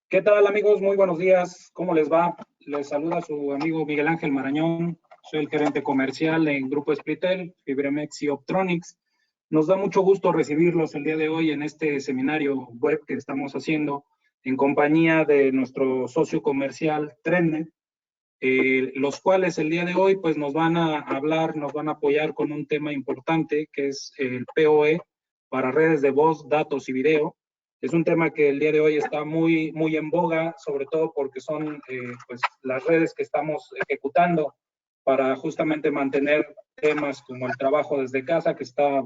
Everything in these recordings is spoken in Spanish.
¿Qué tal, amigos? Muy buenos días. ¿Cómo les va? Les saluda su amigo Miguel Ángel Marañón. Soy el gerente comercial en Grupo Splitel, Fibramex y Optronics. Nos da mucho gusto recibirlos el día de hoy en este seminario web que estamos haciendo en compañía de nuestro socio comercial Trendnet, los cuales el día de hoy pues nos van a hablar, nos van a apoyar con un tema importante que es el PoE para redes de voz, datos y video. Es un tema que el día de hoy está muy en boga, sobre todo porque son pues las redes que estamos ejecutando para justamente mantener temas como el trabajo desde casa, que está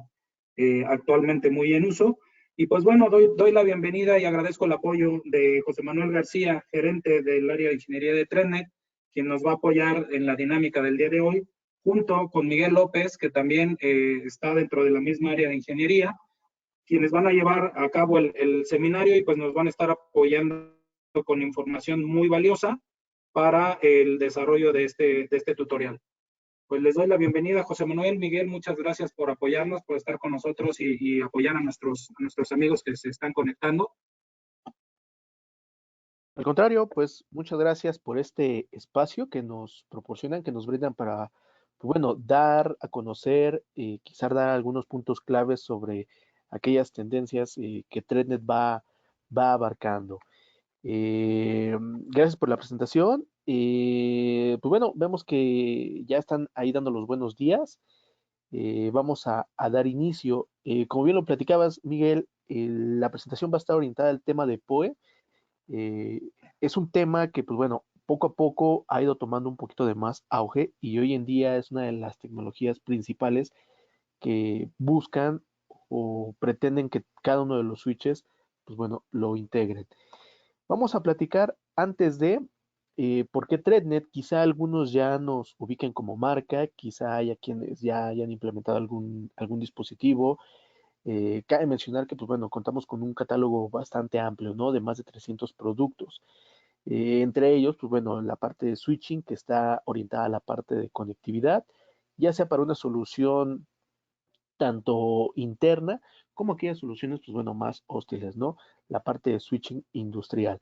actualmente muy en uso. Y pues bueno, doy la bienvenida y agradezco el apoyo de José Manuel García, gerente del área de ingeniería de Trendnet, quien nos va a apoyar en la dinámica del día de hoy, junto con Miguel López, que también está dentro de la misma área de ingeniería, quienes van a llevar a cabo el seminario y pues nos van a estar apoyando con información muy valiosa para el desarrollo de este tutorial. Pues les doy la bienvenida, José Manuel, Miguel, muchas gracias por apoyarnos, por estar con nosotros y apoyar a nuestros amigos que se están conectando. Al contrario, pues muchas gracias por este espacio que nos proporcionan, que nos brindan para, pues, bueno, dar a conocer, quizás dar algunos puntos claves sobre aquellas tendencias que ThreadNet va abarcando. Gracias por la presentación. Pues bueno, vemos que ya están ahí dando los buenos días. Vamos a dar inicio. Como bien lo platicabas, Miguel, la presentación va a estar orientada al tema de PoE. Eh, es un tema que, pues bueno, poco a poco ha ido tomando un poquito de más auge y hoy en día es una de las tecnologías principales que buscan o pretenden que cada uno de los switches, pues bueno, lo integren. Vamos a platicar antes de por qué ThreadNet. Quizá algunos ya nos ubiquen como marca, quizá haya quienes ya hayan implementado algún dispositivo. Cabe mencionar que, pues bueno, contamos con un catálogo bastante amplio, ¿no? De más de 300 productos. Entre ellos, pues bueno, la parte de switching que está orientada a la parte de conectividad, ya sea para una solución tanto interna como aquellas soluciones, pues bueno, más hostiles, ¿no? La parte de switching industrial.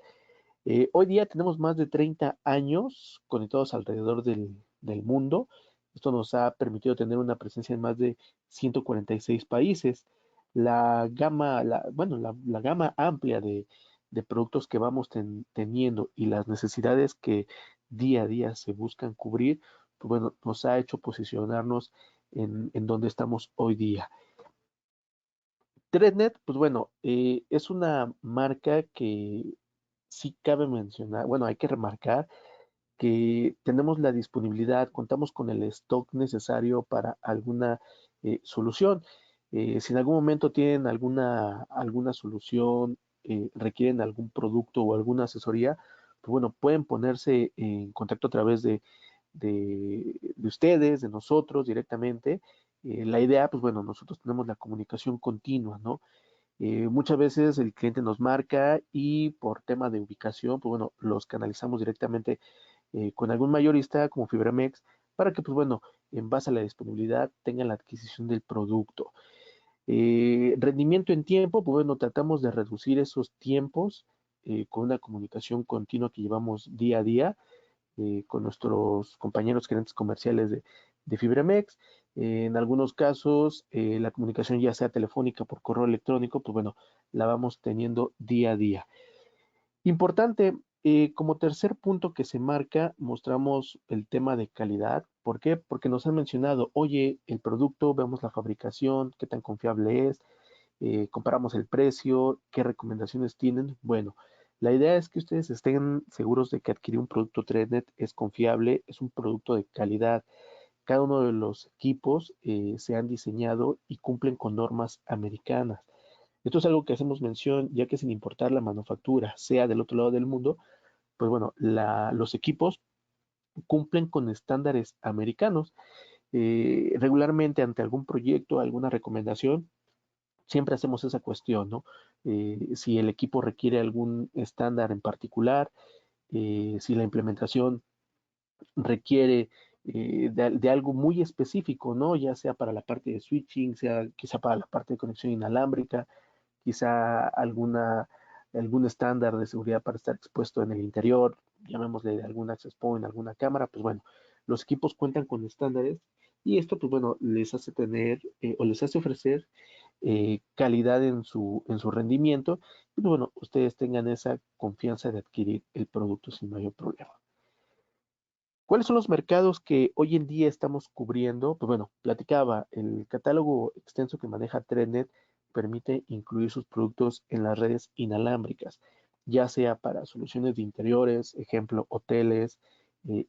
Hoy día tenemos más de 30 años conectados alrededor del mundo. Esto nos ha permitido tener una presencia en más de 146 países. La gama amplia de productos que vamos teniendo y las necesidades que día a día se buscan cubrir, pues bueno, nos ha hecho posicionarnos en donde estamos hoy día. ThreadNet, pues bueno, es una marca que sí cabe mencionar, bueno, hay que remarcar que tenemos la disponibilidad, contamos con el stock necesario para alguna solución. Si en algún momento tienen alguna solución, requieren algún producto o alguna asesoría, pues bueno, pueden ponerse en contacto a través de ustedes, de nosotros directamente. La idea, pues bueno, nosotros tenemos la comunicación continua, ¿no? Muchas veces el cliente nos marca y por tema de ubicación, pues bueno, los canalizamos directamente con algún mayorista como Fibramex para que, pues bueno, en base a la disponibilidad tengan la adquisición del producto. Rendimiento en tiempo, pues bueno, tratamos de reducir esos tiempos con una comunicación continua que llevamos día a día con nuestros compañeros gerentes comerciales de Fibramex. En algunos casos, la comunicación ya sea telefónica por correo electrónico, pues bueno, la vamos teniendo día a día. Importante, como tercer punto que se marca, mostramos el tema de calidad. ¿Por qué? Porque nos han mencionado, oye, el producto, vemos la fabricación, qué tan confiable es, comparamos el precio, qué recomendaciones tienen. Bueno, la idea es que ustedes estén seguros de que adquirir un producto ThreadNet es confiable, es un producto de calidad. Cada uno de los equipos se han diseñado y cumplen con normas americanas. Esto es algo que hacemos mención, ya que sin importar la manufactura, sea del otro lado del mundo, pues bueno, los equipos cumplen con estándares americanos. Regularmente ante algún proyecto, alguna recomendación, siempre hacemos esa cuestión, ¿no? Si el equipo requiere algún estándar en particular, si la implementación requiere de algo muy específico, ¿no? Ya sea para la parte de switching, sea quizá para la parte de conexión inalámbrica, quizá algún estándar de seguridad para estar expuesto en el interior, llamémosle de algún access point, alguna cámara, pues bueno, los equipos cuentan con estándares y esto, pues bueno, les hace tener o les hace ofrecer calidad en su rendimiento y pues bueno, ustedes tengan esa confianza de adquirir el producto sin mayor problema. ¿Cuáles son los mercados que hoy en día estamos cubriendo? Pues bueno, platicaba, el catálogo extenso que maneja TredNet permite incluir sus productos en las redes inalámbricas, ya sea para soluciones de interiores, ejemplo, hoteles,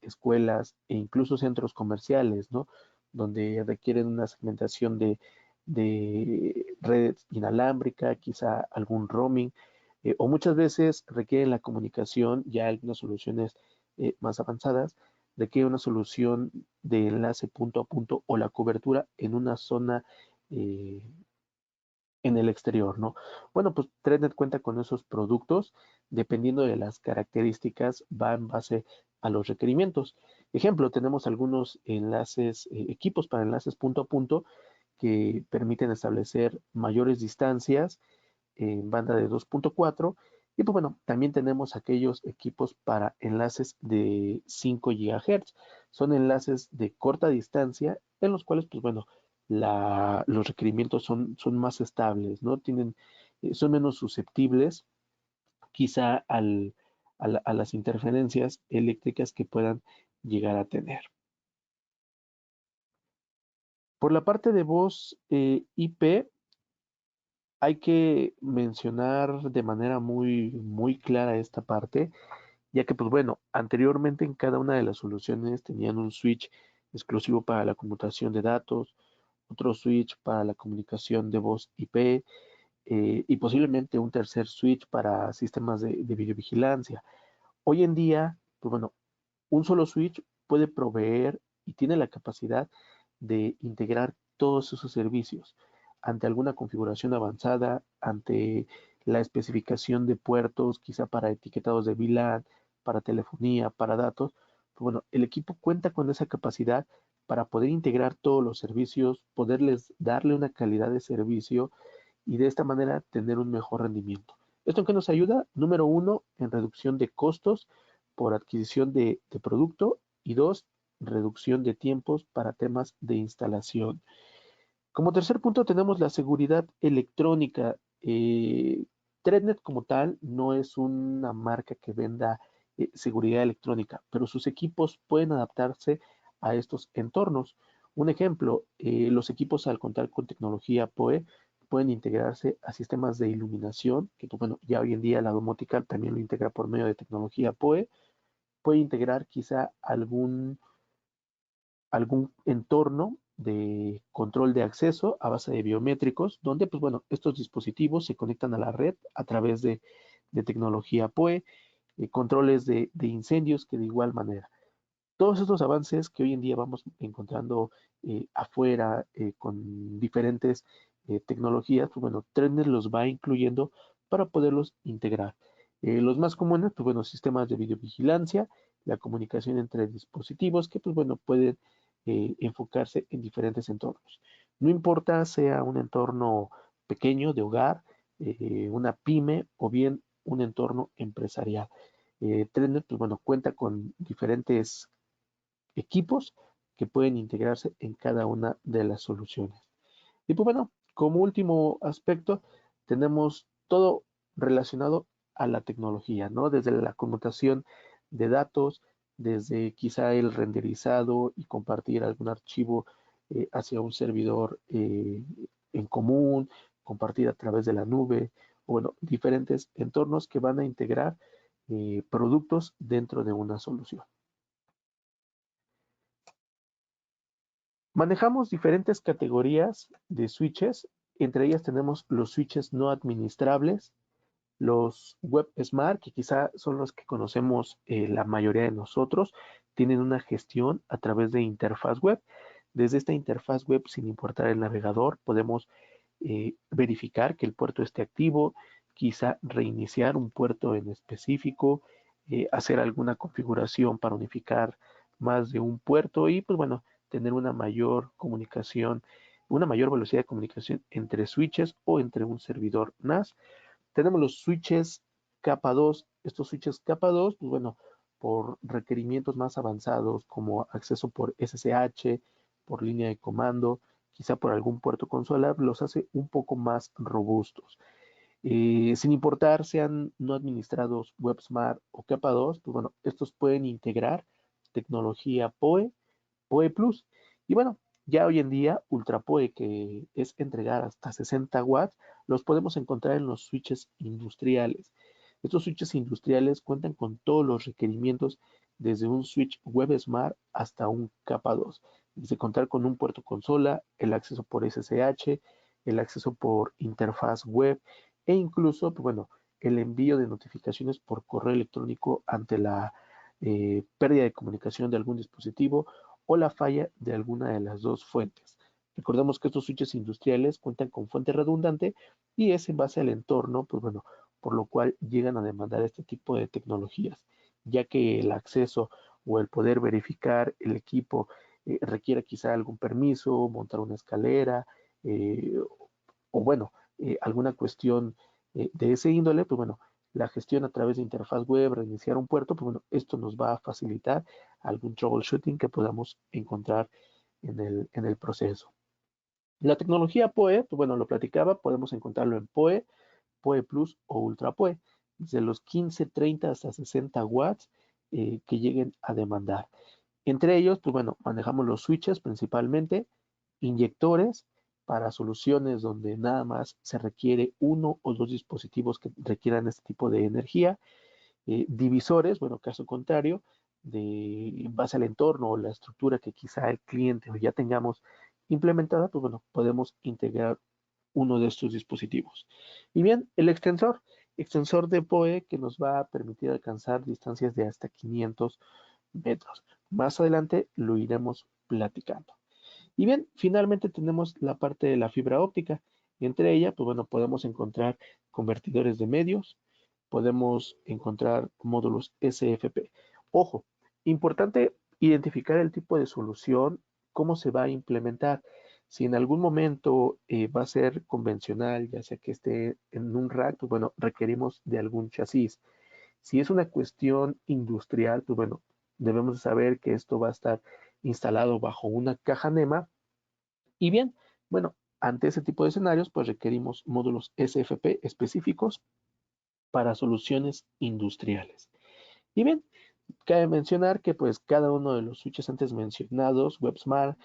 escuelas e incluso centros comerciales, ¿no? Donde requieren una segmentación de red inalámbrica, quizá algún roaming, o muchas veces requieren la comunicación, ya algunas soluciones más avanzadas requiere una solución de enlace punto a punto o la cobertura en una zona eh, en el exterior, ¿no? Bueno, pues TredNet cuenta con esos productos, dependiendo de las características, va en base a los requerimientos. Ejemplo, tenemos algunos enlaces, equipos para enlaces punto a punto que permiten establecer mayores distancias en banda de 2.4. Y pues bueno, también tenemos aquellos equipos para enlaces de 5 GHz. Son enlaces de corta distancia en los cuales, pues bueno, los requerimientos son más estables, ¿no? Son menos susceptibles quizá a las interferencias eléctricas que puedan llegar a tener. Por la parte de voz IP, hay que mencionar de manera muy clara esta parte, ya que, pues bueno, anteriormente en cada una de las soluciones tenían un switch exclusivo para la conmutación de datos, otro switch para la comunicación de voz IP y posiblemente un tercer switch para sistemas de videovigilancia. Hoy en día, pues bueno, un solo switch puede proveer y tiene la capacidad de integrar todos esos servicios ante alguna configuración avanzada, ante la especificación de puertos, quizá para etiquetados de VLAN, para telefonía, para datos. Pues bueno, el equipo cuenta con esa capacidad para poder integrar todos los servicios, poderles darle una calidad de servicio y de esta manera tener un mejor rendimiento. ¿Esto en qué nos ayuda? Número uno, en reducción de costos por adquisición de producto y dos, reducción de tiempos para temas de instalación. Como tercer punto tenemos la seguridad electrónica. ThreadNet como tal no es una marca que venda seguridad electrónica, pero sus equipos pueden adaptarse a estos entornos. Un ejemplo, los equipos al contar con tecnología PoE pueden integrarse a sistemas de iluminación, que pues, bueno, ya hoy en día la domótica también lo integra por medio de tecnología PoE. Puede integrar quizá algún entorno de control de acceso a base de biométricos, donde, pues bueno, estos dispositivos se conectan a la red a través de tecnología PoE, controles de incendios que de igual manera. Todos estos avances que hoy en día vamos encontrando afuera con diferentes tecnologías, pues bueno, ThreadNet los va incluyendo para poderlos integrar. Los más comunes, pues bueno, sistemas de videovigilancia, la comunicación entre dispositivos que, pues bueno, pueden enfocarse en diferentes entornos. No importa sea un entorno pequeño de hogar, una pyme o bien un entorno empresarial. ThreadNet, pues bueno, cuenta con diferentes equipos que pueden integrarse en cada una de las soluciones. Y pues bueno, como último aspecto, tenemos todo relacionado a la tecnología, ¿no? Desde la conmutación de datos, desde quizá el renderizado y compartir algún archivo hacia un servidor en común, compartir a través de la nube, o bueno, diferentes entornos que van a integrar productos dentro de una solución. Manejamos diferentes categorías de switches, entre ellas tenemos los switches no administrables, los web smart, que quizá son los que conocemos la mayoría de nosotros, tienen una gestión a través de interfaz web. Desde esta interfaz web, sin importar el navegador, podemos verificar que el puerto esté activo, quizá reiniciar un puerto en específico, hacer alguna configuración para unificar más de un puerto y pues bueno, tener una mayor comunicación, una mayor velocidad de comunicación entre switches o entre un servidor NAS. Tenemos los switches capa 2. Estos switches capa 2, pues bueno, por requerimientos más avanzados como acceso por SSH, por línea de comando, quizá por algún puerto consola, los hace un poco más robustos. Sin importar sean no administrados WebSmart o capa 2, pues bueno, estos pueden integrar tecnología PoE, PoE Plus. Y bueno, ya hoy en día UltraPoE, que es entregar hasta 60 watts, los podemos encontrar en los switches industriales. Estos switches industriales cuentan con todos los requerimientos desde un switch WebSmart hasta un capa 2, desde contar con un puerto consola, el acceso por SSH, el acceso por interfaz web e incluso, pues bueno, el envío de notificaciones por correo electrónico ante la pérdida de comunicación de algún dispositivo o la falla de alguna de las dos fuentes. Recordemos que estos switches industriales cuentan con fuente redundante y es en base al entorno, pues bueno, por lo cual llegan a demandar este tipo de tecnologías, ya que el acceso o el poder verificar el equipo requiere quizá algún permiso, montar una escalera, eh, o bueno, alguna cuestión de ese índole, pues bueno, la gestión a través de interfaz web, reiniciar un puerto, pues bueno, esto nos va a facilitar algún troubleshooting que podamos encontrar en el proceso. La tecnología PoE, pues bueno, lo platicaba, podemos encontrarlo en PoE, PoE Plus o Ultra PoE, desde los 15, 30 hasta 60 watts que lleguen a demandar. Entre ellos, pues bueno, manejamos los switches principalmente, inyectores para soluciones donde nada más se requiere uno o dos dispositivos que requieran este tipo de energía, divisores, bueno, caso contrario, en base al entorno o la estructura que quizá el cliente o ya tengamos implementada, pues bueno, podemos integrar uno de estos dispositivos. Y bien, el extensor de PoE que nos va a permitir alcanzar distancias de hasta 500 metros. Más adelante lo iremos platicando. Y bien, finalmente tenemos la parte de la fibra óptica. Entre ella, pues bueno, podemos encontrar convertidores de medios, podemos encontrar módulos SFP. Ojo, importante identificar el tipo de solución, cómo se va a implementar. Si en algún momento va a ser convencional, ya sea que esté en un rack, pues bueno, requerimos de algún chasis. Si es una cuestión industrial, pues bueno, debemos saber que esto va a estar instalado bajo una caja NEMA. Y bien, bueno, ante ese tipo de escenarios, pues requerimos módulos SFP específicos para soluciones industriales. Y bien, cabe mencionar que pues cada uno de los switches antes mencionados, WebSmart,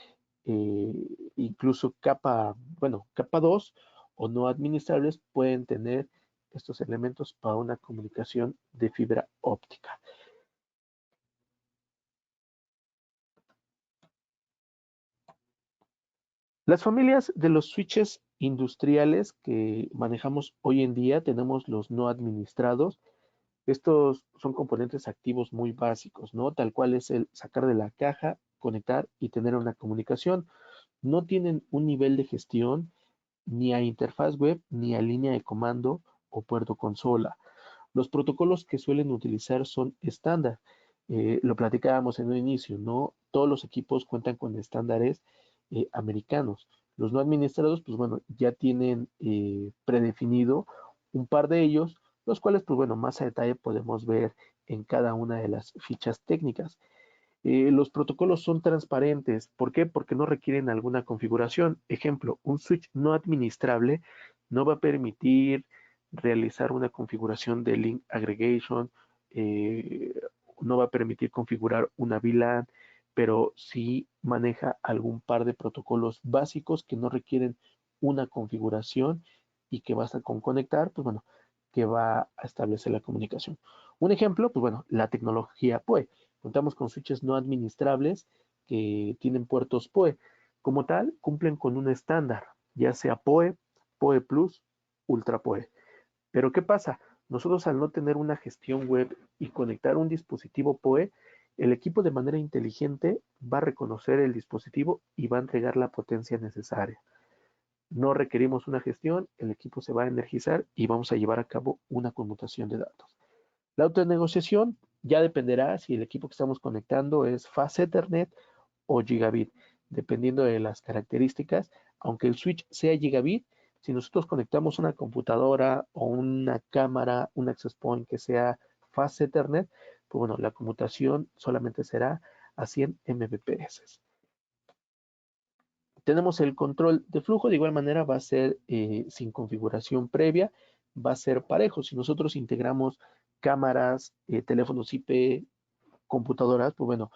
eh, incluso capa 2 o no administrables pueden tener estos elementos para una comunicación de fibra óptica. Las familias de los switches industriales que manejamos hoy en día, tenemos los no administrados. Estos son componentes activos muy básicos, ¿no? Tal cual es el sacar de la caja, conectar y tener una comunicación. No tienen un nivel de gestión ni a interfaz web ni a línea de comando o puerto consola. Los protocolos que suelen utilizar son estándar. Lo platicábamos en un inicio, ¿no? Todos los equipos cuentan con estándares americanos. Los no administrados, pues bueno, ya tienen predefinido un par de ellos, los cuales, pues bueno, más a detalle podemos ver en cada una de las fichas técnicas. Los protocolos son transparentes. ¿Por qué? Porque no requieren alguna configuración. Ejemplo, un switch no administrable no va a permitir realizar una configuración de link aggregation, eh, no va a permitir configurar una VLAN, pero sí maneja algún par de protocolos básicos que no requieren una configuración y que basta con conectar, pues bueno, que va a establecer la comunicación. Un ejemplo, pues bueno, la tecnología PoE. Contamos con switches no administrables que tienen puertos PoE. Como tal, cumplen con un estándar, ya sea PoE, PoE Plus, Ultra PoE. Pero ¿qué pasa? Nosotros al no tener una gestión web y conectar un dispositivo PoE, el equipo de manera inteligente va a reconocer el dispositivo y va a entregar la potencia necesaria. No requerimos una gestión, el equipo se va a energizar y vamos a llevar a cabo una conmutación de datos. La autonegociación ya dependerá si el equipo que estamos conectando es Fast Ethernet o Gigabit, dependiendo de las características. Aunque el switch sea Gigabit, Si nosotros conectamos una computadora o una cámara, un access point que sea Fast Ethernet, pues bueno, la conmutación solamente será a 100 Mbps. Tenemos el control de flujo, de igual manera va a ser sin configuración previa, va a ser parejo. Si nosotros integramos cámaras, teléfonos IP, computadoras, pues bueno,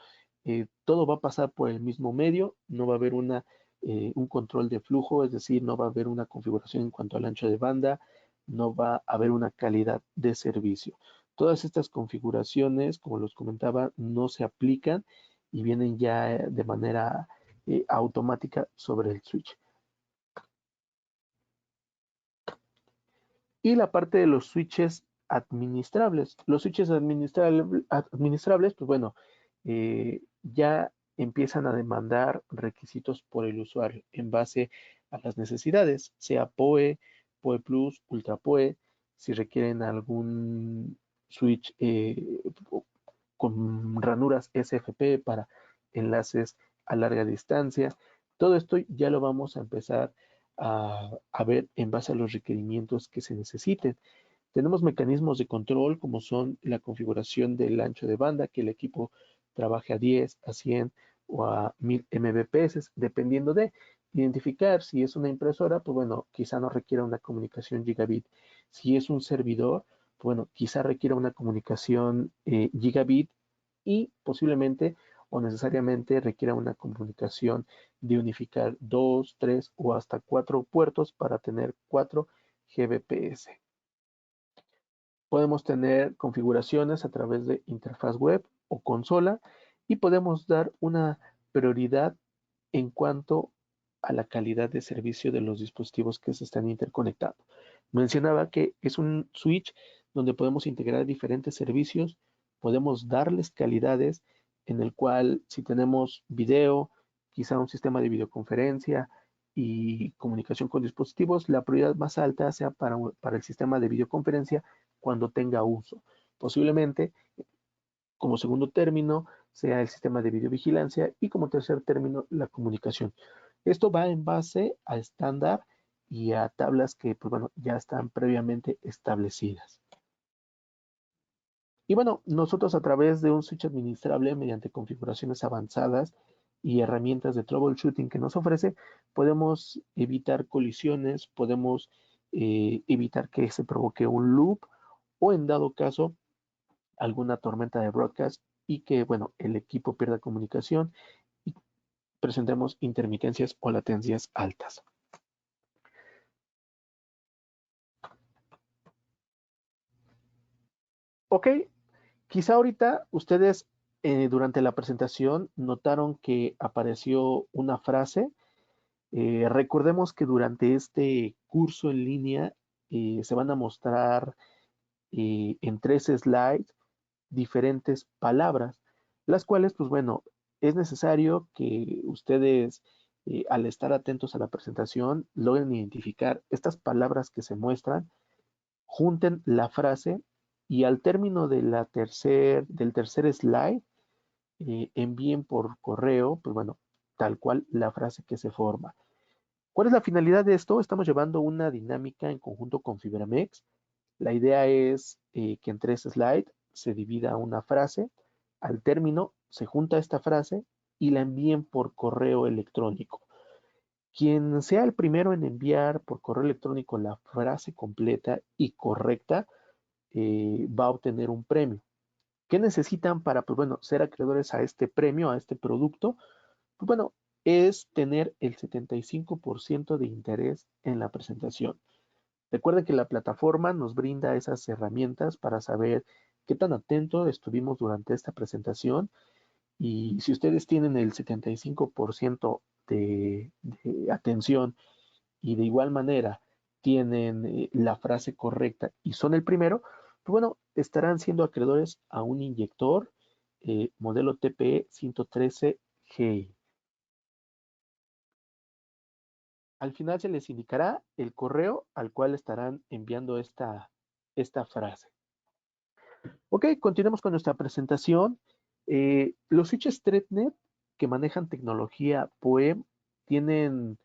todo va a pasar por el mismo medio, no va a haber un control de flujo, es decir, no va a haber una configuración en cuanto al ancho de banda, no va a haber una calidad de servicio. Todas estas configuraciones, como los comentaba, no se aplican y vienen ya de manera automática sobre el switch. Y la parte de los switches administrables. Los switches administrables, pues bueno, ya empiezan a demandar requisitos por el usuario en base a las necesidades, sea PoE, PoE Plus, Ultra PoE, si requieren algún switch con ranuras SFP para enlaces a larga distancia. Todo esto ya lo vamos a empezar a ver en base a los requerimientos que se necesiten. Tenemos mecanismos de control como son la configuración del ancho de banda, que el equipo trabaje a 10, a 100 o a 1000 Mbps, dependiendo de identificar si es una impresora, pues bueno, quizá no requiera una comunicación gigabit. Si es un servidor, pues bueno, quizá requiera una comunicación gigabit y posiblemente o necesariamente requiera una comunicación de unificar 2, 3 o hasta 4 puertos para tener 4 Gbps. Podemos tener configuraciones a través de interfaz web o consola y podemos dar una prioridad en cuanto a la calidad de servicio de los dispositivos que se están interconectando. Mencionaba que es un switch donde podemos integrar diferentes servicios, podemos darles calidades en el cual si tenemos video, quizá un sistema de videoconferencia y comunicación con dispositivos, la prioridad más alta sea para el sistema de videoconferencia cuando tenga uso. Posiblemente, como segundo término, sea el sistema de videovigilancia y como tercer término, la comunicación. Esto va en base a estándar y a tablas que pues, bueno, ya están previamente establecidas. Y bueno, nosotros a través de un switch administrable mediante configuraciones avanzadas y herramientas de troubleshooting que nos ofrece, podemos evitar colisiones, podemos evitar que se provoque un loop o en dado caso alguna tormenta de broadcast y que, bueno, el equipo pierda comunicación y presentemos intermitencias o latencias altas. Ok, quizá ahorita ustedes durante la presentación notaron que apareció una frase. Recordemos que durante este curso en línea se van a mostrar en 3 slides diferentes palabras, las cuales, pues bueno, es necesario que ustedes, al estar atentos a la presentación, logren identificar estas palabras que se muestran, junten la frase y al término de del tercer slide, envíen por correo, pues bueno, tal cual la frase que se forma. ¿Cuál es la finalidad de esto? Estamos llevando una dinámica en conjunto con FibraMex. La idea es que en 3 slides se divida una frase, al término se junta esta frase y la envíen por correo electrónico. Quien sea el primero en enviar por correo electrónico la frase completa y correcta va a obtener un premio. ¿Qué necesitan para, pues bueno, ser acreedores a este premio, a este producto? Pues bueno, es tener el 75% de interés en la presentación. Recuerden que la plataforma nos brinda esas herramientas para saber qué tan atento estuvimos durante esta presentación y si ustedes tienen el 75% de atención y de igual manera tienen la frase correcta y son el primero, pues bueno, estarán siendo acreedores a un inyector modelo TPE 113G. Al final se les indicará el correo al cual estarán enviando esta frase. Ok, continuemos con nuestra presentación. Los switches ThreadNet que manejan tecnología PoE tienen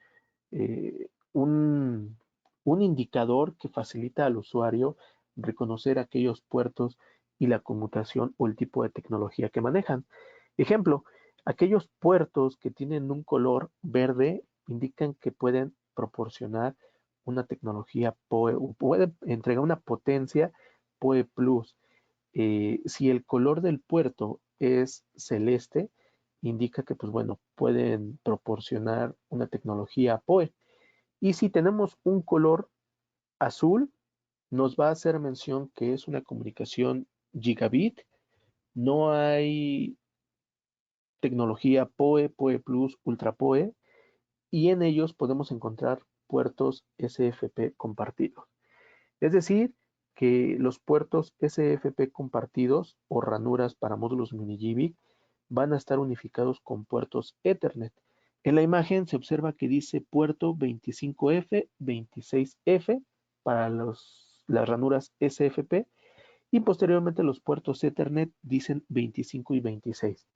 un un indicador que facilita al usuario reconocer aquellos puertos y la conmutación o el tipo de tecnología que manejan. Ejemplo, aquellos puertos que tienen un color verde indican que pueden proporcionar una tecnología PoE o pueden entregar una potencia PoE Plus. Si el color del puerto es celeste, indica que, pues bueno, pueden proporcionar una tecnología PoE. Y si tenemos un color azul, nos va a hacer mención que es una comunicación gigabit. No hay tecnología PoE, PoE Plus, Ultra PoE, y en ellos podemos encontrar puertos SFP compartidos. Es decir, que los puertos SFP compartidos o ranuras para módulos mini van a estar unificados con puertos Ethernet. En la imagen se observa que dice puerto 25F, 26F para las ranuras SFP y posteriormente los puertos Ethernet dicen 25 y 26.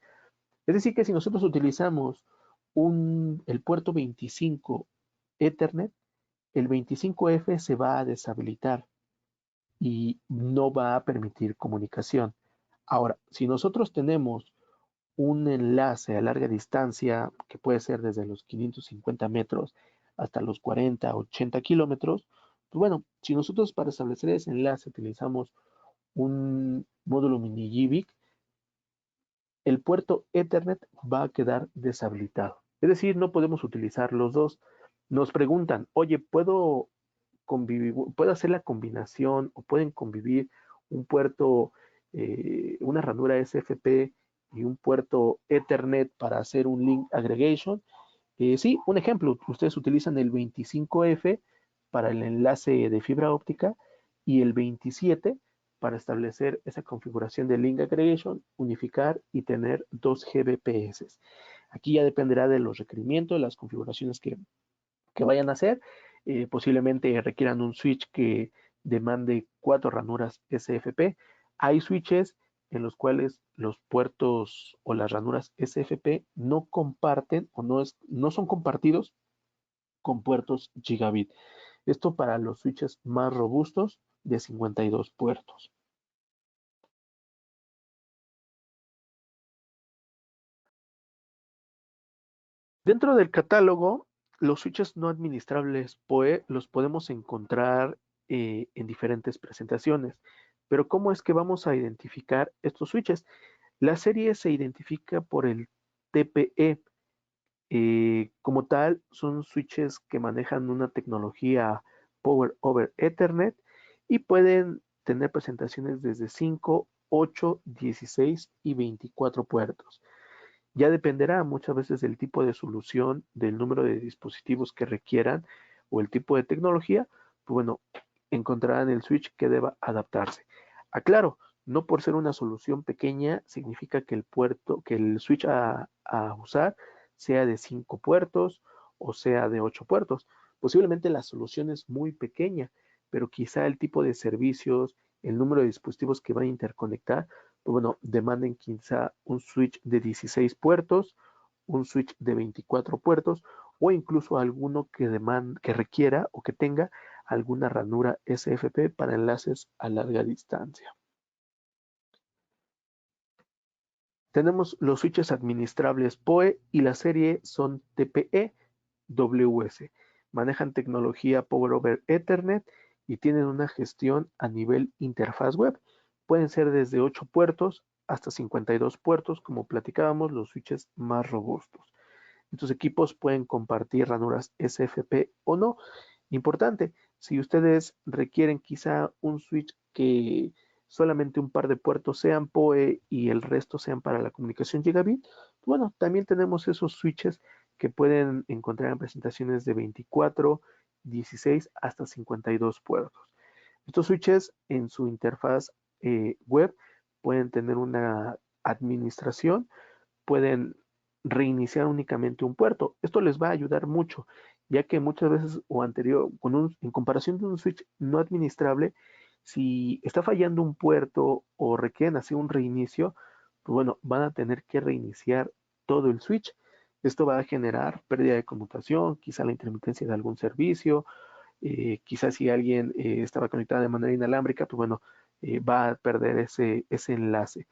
Es decir, que si nosotros utilizamos el puerto 25 Ethernet, el 25F se va a deshabilitar y no va a permitir comunicación. Ahora, si nosotros tenemos un enlace a larga distancia, que puede ser desde los 550 metros hasta los 40, 80 kilómetros, pues bueno, si nosotros para establecer ese enlace utilizamos un módulo mini GBIC, el puerto Ethernet va a quedar deshabilitado. Es decir, no podemos utilizar los dos. Nos preguntan, oye, ¿puedo hacer la combinación o pueden convivir un puerto, una ranura SFP y un puerto Ethernet para hacer un link aggregation? Sí, un ejemplo, ustedes utilizan el 25F para el enlace de fibra óptica y el 27 para establecer esa configuración de link aggregation, unificar y tener 2 Gbps. Aquí ya dependerá de los requerimientos, de las configuraciones que vayan a hacer. Posiblemente requieran un switch que demande 4 ranuras SFP. Hay switches en los cuales los puertos o las ranuras SFP no comparten o no son compartidos con puertos gigabit. Esto para los switches más robustos de 52 puertos. Dentro del catálogo, los switches no administrables PoE los podemos encontrar en diferentes presentaciones. Pero ¿cómo es que vamos a identificar estos switches? La serie se identifica por el TPE. Como tal, son switches que manejan una tecnología Power over Ethernet y pueden tener presentaciones desde 5, 8, 16 y 24 puertos. Ya dependerá muchas veces del tipo de solución, del número de dispositivos que requieran o el tipo de tecnología, pues bueno, encontrarán el switch que deba adaptarse. Aclaro, no por ser una solución pequeña significa que el switch a usar sea de 5 puertos o sea de 8 puertos. Posiblemente la solución es muy pequeña, pero quizá el tipo de servicios, el número de dispositivos que van a interconectar, pues bueno, demanden quizá un switch de 16 puertos, un switch de 24 puertos o incluso alguno que requiera o que tenga alguna ranura SFP para enlaces a larga distancia. Tenemos los switches administrables PoE y la serie son TPE-WS. Manejan tecnología Power over Ethernet y tienen una gestión a nivel interfaz web. Pueden ser desde 8 puertos hasta 52 puertos, como platicábamos, los switches más robustos. Estos equipos pueden compartir ranuras SFP o no. Importante, si ustedes requieren quizá un switch que solamente un par de puertos sean PoE y el resto sean para la comunicación gigabit, bueno, también tenemos esos switches que pueden encontrar en presentaciones de 24, 16 hasta 52 puertos. Estos switches en su interfaz web pueden tener una administración, pueden reiniciar únicamente un puerto. Esto les va a ayudar mucho, ya que muchas veces o anterior, en comparación de un switch no administrable, si está fallando un puerto o requieren hacer un reinicio, pues bueno, van a tener que reiniciar todo el switch. Esto va a generar pérdida de conmutación, quizá la intermitencia de algún servicio, quizás si alguien estaba conectado de manera inalámbrica, pues bueno, va a perder ese enlace.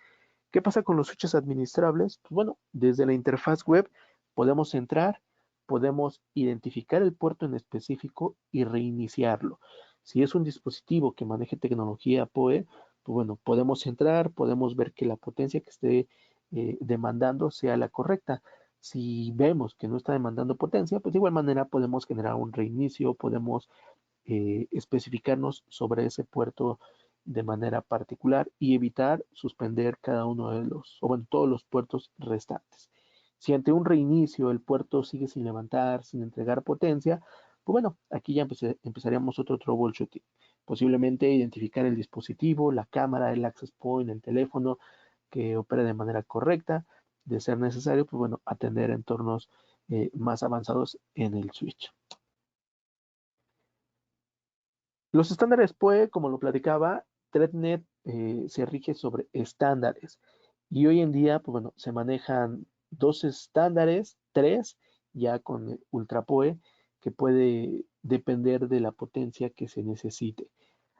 ¿Qué pasa con los switches administrables? Pues bueno, desde la interfaz web podemos entrar, podemos identificar el puerto en específico y reiniciarlo. Si es un dispositivo que maneje tecnología PoE, pues bueno, podemos entrar, podemos ver que la potencia que esté demandando sea la correcta. Si vemos que no está demandando potencia, pues de igual manera podemos generar un reinicio, podemos especificarnos sobre ese puerto de manera particular y evitar suspender cada uno de los, o bueno, todos los puertos restantes. Si ante un reinicio el puerto sigue sin levantar, sin entregar potencia, pues bueno, aquí ya empezaríamos otro troubleshooting. Posiblemente identificar el dispositivo, la cámara, el access point, el teléfono que opere de manera correcta. De ser necesario, pues bueno, atender entornos más avanzados en el switch. Los estándares PoE, como lo platicaba, ThreadNet se rige sobre estándares y hoy en día, pues bueno, se manejan dos estándares, tres, ya con UltraPoE, que puede depender de la potencia que se necesite.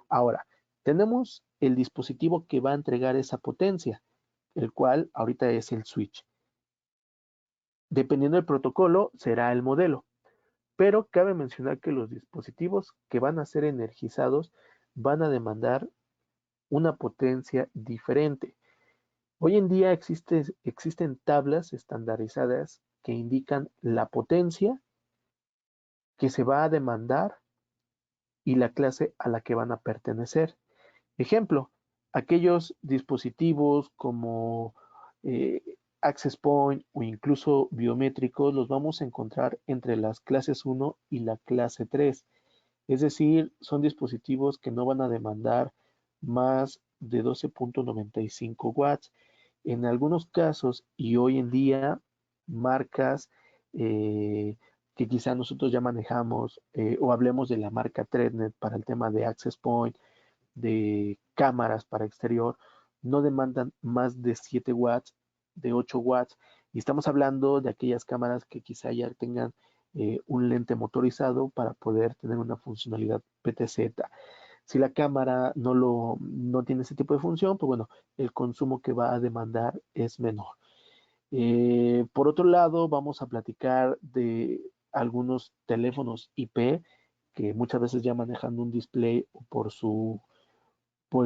Ahora, tenemos el dispositivo que va a entregar esa potencia, el cual ahorita es el switch. Dependiendo del protocolo, será el modelo. Pero cabe mencionar que los dispositivos que van a ser energizados van a demandar una potencia diferente. Hoy en día existen tablas estandarizadas que indican la potencia que se va a demandar y la clase a la que van a pertenecer. Ejemplo, aquellos dispositivos como eh, Access Point o incluso biométricos los vamos a encontrar entre las clases 1 y la clase 3. Es decir, son dispositivos que no van a demandar más de 12.95 watts. En algunos casos, y hoy en día, marcas que quizá nosotros ya manejamos, o hablemos de la marca ThreadNet para el tema de Access Point, de cámaras para exterior, no demandan más de 7 watts, de 8 watts, y estamos hablando de aquellas cámaras que quizá ya tengan un lente motorizado para poder tener una funcionalidad PTZ. Si la cámara no tiene ese tipo de función, pues bueno, el consumo que va a demandar es menor. Por otro lado, vamos a platicar de algunos teléfonos IP que muchas veces ya manejando un display por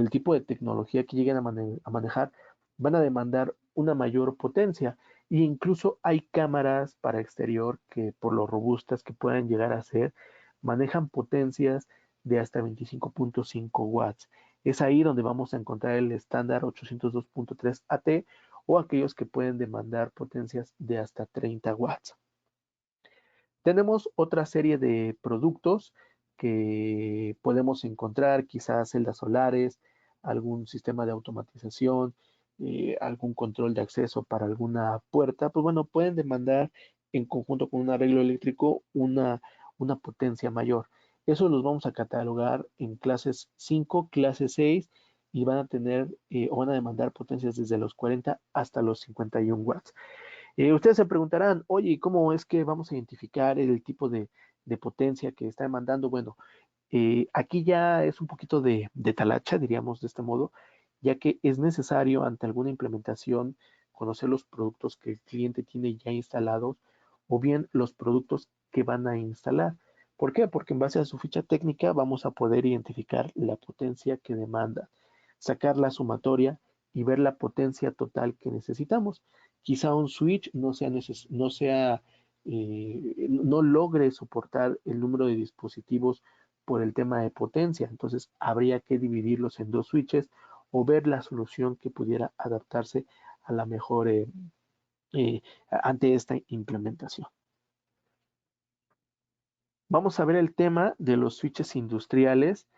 el tipo de tecnología que lleguen a manejar, van a demandar una mayor potencia. E incluso hay cámaras para exterior que por lo robustas que puedan llegar a ser, manejan potencias de hasta 25.5 watts. Es ahí donde vamos a encontrar el estándar 802.3 AT o aquellos que pueden demandar potencias de hasta 30 watts. Tenemos otra serie de productos que podemos encontrar, quizás celdas solares, algún sistema de automatización, algún control de acceso para alguna puerta, pues bueno, pueden demandar en conjunto con un arreglo eléctrico una potencia mayor. Eso los vamos a catalogar en clases 5, clase 6 y van a tener o van a demandar potencias desde los 40 hasta los 51 watts. Ustedes se preguntarán, oye, ¿cómo es que vamos a identificar el tipo de potencia que está demandando? Bueno, aquí ya es un poquito de talacha, diríamos de este modo, ya que es necesario ante alguna implementación conocer los productos que el cliente tiene ya instalados o bien los productos que van a instalar. ¿Por qué? Porque en base a su ficha técnica vamos a poder identificar la potencia que demanda, sacar la sumatoria y ver la potencia total que necesitamos. Quizá un switch no logre soportar el número de dispositivos por el tema de potencia. Entonces habría que dividirlos en dos switches o ver la solución que pudiera adaptarse a la mejor ante esta implementación. Vamos a ver el tema de los switches industriales,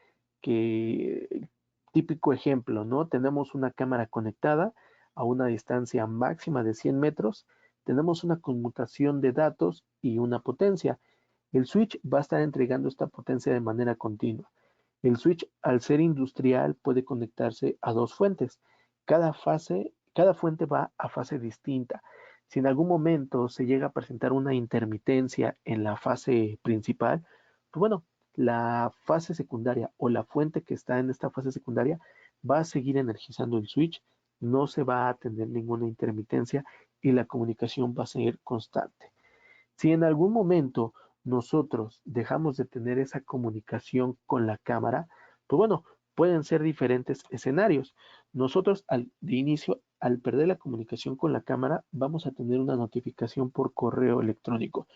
que típico ejemplo, ¿no? Tenemos una cámara conectada a una distancia máxima de 100 metros, tenemos una conmutación de datos y una potencia. El switch va a estar entregando esta potencia de manera continua. El switch, al ser industrial, puede conectarse a dos fuentes. Cada fuente va a fase distinta. Si en algún momento se llega a presentar una intermitencia en la fase principal, pues bueno, la fase secundaria o la fuente que está en esta fase secundaria va a seguir energizando el switch, no se va a tener ninguna intermitencia y la comunicación va a seguir constante. Si en algún momento nosotros dejamos de tener esa comunicación con la cámara, pues bueno, pueden ser diferentes escenarios. Nosotros de inicio, al perder la comunicación con la cámara, vamos a tener una notificación por correo electrónico.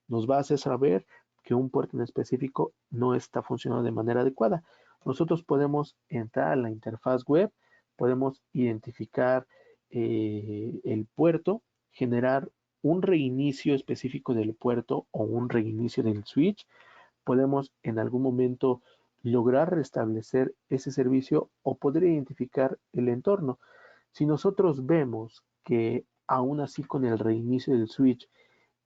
Nos va a hacer saber que un puerto en específico no está funcionando de manera adecuada. Nosotros podemos entrar a la interfaz web, podemos identificar el puerto, generar un reinicio específico del puerto o un reinicio del switch. Podemos en algún momento lograr restablecer ese servicio o poder identificar el entorno. Si nosotros vemos que aún así con el reinicio del switch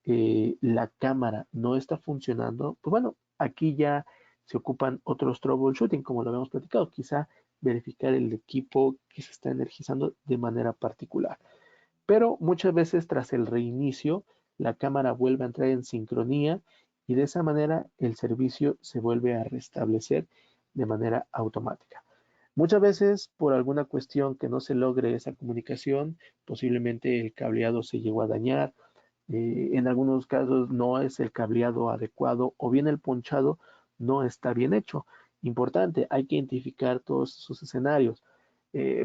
la cámara no está funcionando, pues bueno, aquí ya se ocupan otros troubleshooting, como lo habíamos platicado, quizá verificar el equipo que se está energizando de manera particular. Pero muchas veces tras el reinicio, la cámara vuelve a entrar en sincronía y de esa manera el servicio se vuelve a restablecer de manera automática. Muchas veces por alguna cuestión que no se logre esa comunicación, posiblemente el cableado se llegó a dañar, en algunos casos no es el cableado adecuado o bien el ponchado no está bien hecho. Importante, hay que identificar todos esos escenarios.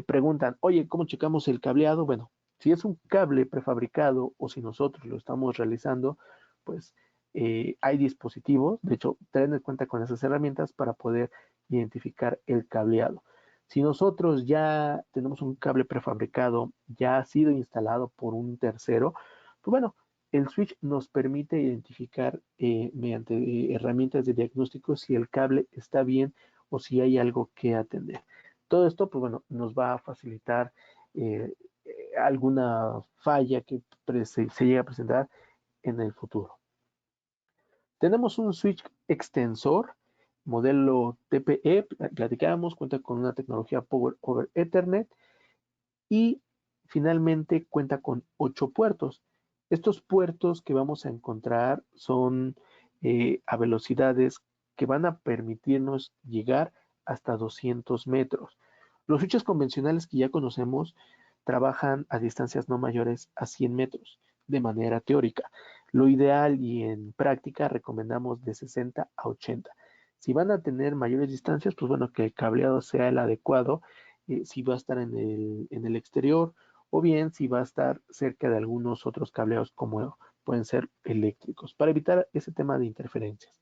Preguntan, oye, ¿cómo checamos el cableado? Bueno, si es un cable prefabricado o si nosotros lo estamos realizando, pues hay dispositivos, de hecho, ten en cuenta con esas herramientas para poder identificar el cableado. Si nosotros ya tenemos un cable prefabricado, ya ha sido instalado por un tercero, pues bueno, el switch nos permite identificar mediante herramientas de diagnóstico si el cable está bien o si hay algo que atender. Todo esto, pues bueno, nos va a facilitar alguna falla que se llegue a presentar en el futuro. Tenemos un switch extensor, modelo TPE, platicamos, cuenta con una tecnología Power over Ethernet y finalmente cuenta con 8 puertos. Estos puertos que vamos a encontrar son a velocidades que van a permitirnos llegar hasta 200 metros. Los switches convencionales que ya conocemos trabajan a distancias no mayores a 100 metros de manera teórica. Lo ideal y en práctica recomendamos de 60 a 80. Si van a tener mayores distancias, pues bueno, que el cableado sea el adecuado, si va a estar en el exterior o bien si va a estar cerca de algunos otros cableados como pueden ser eléctricos, para evitar ese tema de interferencias.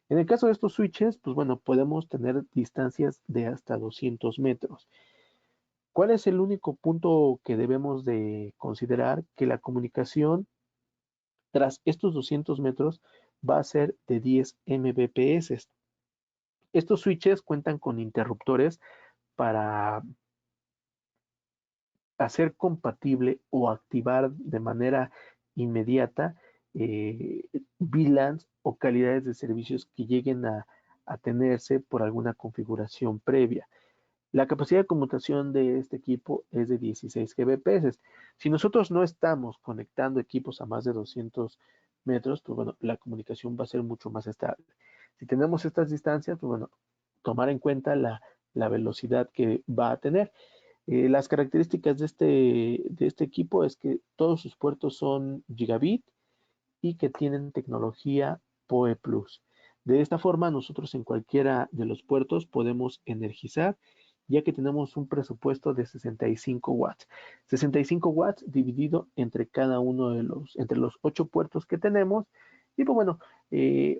En el caso de estos switches, pues bueno, podemos tener distancias de hasta 200 metros. ¿Cuál es el único punto que debemos de considerar? Que la comunicación tras estos 200 metros va a ser de 10 Mbps. Estos switches cuentan con interruptores para hacer compatible o activar de manera inmediata VLANs o calidades de servicios que lleguen a tenerse por alguna configuración previa. La capacidad de conmutación de este equipo es de 16 Gbps. Si nosotros no estamos conectando equipos a más de 200 metros, pues bueno, la comunicación va a ser mucho más estable. Si tenemos estas distancias, pues bueno, tomar en cuenta la velocidad que va a tener. Las características de este equipo es que todos sus puertos son gigabit y que tienen tecnología PoE Plus. De esta forma, nosotros en cualquiera de los puertos podemos energizar, ya que tenemos un presupuesto de 65 watts. 65 watts dividido entre cada uno entre los 8 puertos que tenemos. Y pues bueno,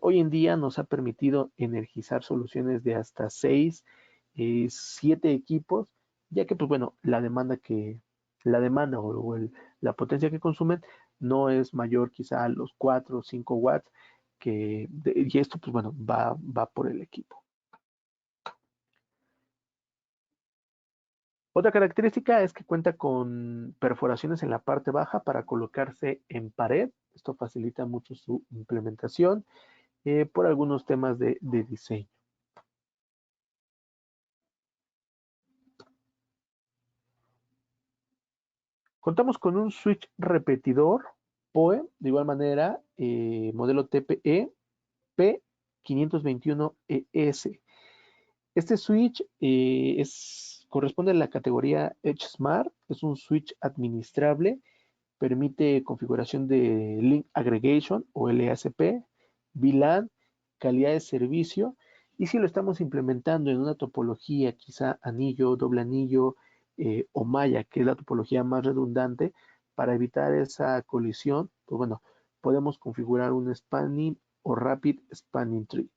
hoy en día nos ha permitido energizar soluciones de hasta 6, 7 equipos, ya que pues bueno, la demanda la potencia que consumen no es mayor quizá a los 4 o 5 watts y esto pues bueno va por el equipo. Otra característica es que cuenta con perforaciones en la parte baja para colocarse en pared. Esto facilita mucho su implementación por algunos temas de diseño. Contamos con un switch repetidor PoE, de igual manera, modelo TPE 521ES. Este switch corresponde a la categoría Edge Smart, es un switch administrable, permite configuración de Link Aggregation o LASP, VLAN, calidad de servicio, y si lo estamos implementando en una topología quizá anillo, doble anillo o malla, que es la topología más redundante, para evitar esa colisión, pues bueno, podemos configurar un spanning o rapid spanning tree.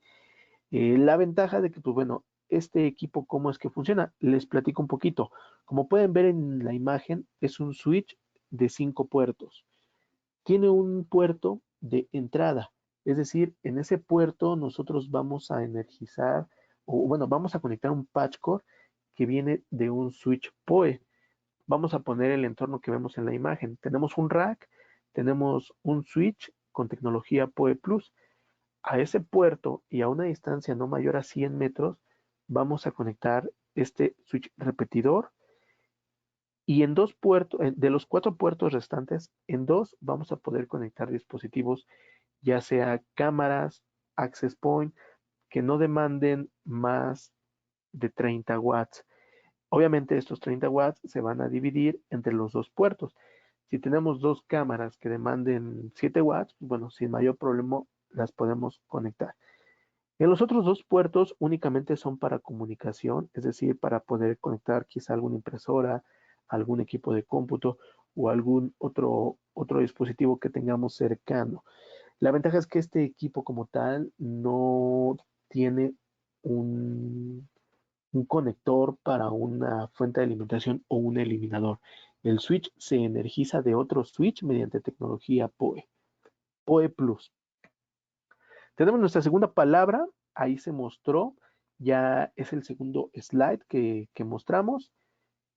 La ventaja de que, pues bueno, este equipo, ¿cómo es que funciona? Les platico un poquito. Como pueden ver en la imagen, es un switch de 5 puertos. Tiene un puerto de entrada, es decir, en ese puerto nosotros vamos a energizar, o bueno, vamos a conectar un patch core que viene de un switch PoE. Vamos a poner el entorno que vemos en la imagen. Tenemos un rack, tenemos un switch con tecnología PoE Plus. A ese puerto y a una distancia no mayor a 100 metros, vamos a conectar este switch repetidor y en 2 puertos, de los 4 puertos restantes, en 2 vamos a poder conectar dispositivos, ya sea cámaras, access point, que no demanden más de 30 watts. Obviamente estos 30 watts se van a dividir entre los 2 puertos. Si tenemos 2 cámaras que demanden 7 watts, bueno, sin mayor problema las podemos conectar. En los otros 2 puertos únicamente son para comunicación, es decir, para poder conectar quizá alguna impresora, algún equipo de cómputo o algún otro dispositivo que tengamos cercano. La ventaja es que este equipo como tal no tiene un conector para una fuente de alimentación o un eliminador. El switch se energiza de otro switch mediante tecnología PoE, PoE Plus. Tenemos nuestra segunda palabra, ahí se mostró, ya es el segundo slide que mostramos.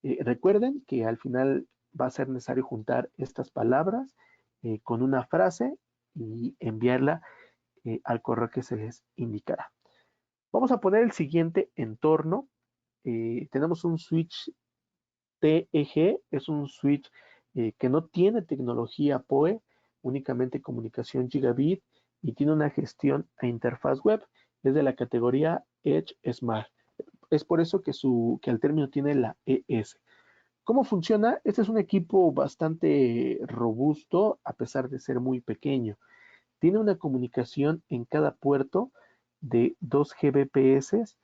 Recuerden que al final va a ser necesario juntar estas palabras con una frase y enviarla al correo que se les indicará. Vamos a poner el siguiente entorno. Tenemos un switch TEG, es un switch que no tiene tecnología PoE, únicamente comunicación gigabit y tiene una gestión a interfaz web. Es de la categoría Edge Smart. Es por eso que al término tiene la ES. ¿Cómo funciona? Este es un equipo bastante robusto a pesar de ser muy pequeño. Tiene una comunicación en cada puerto de 2 Gbps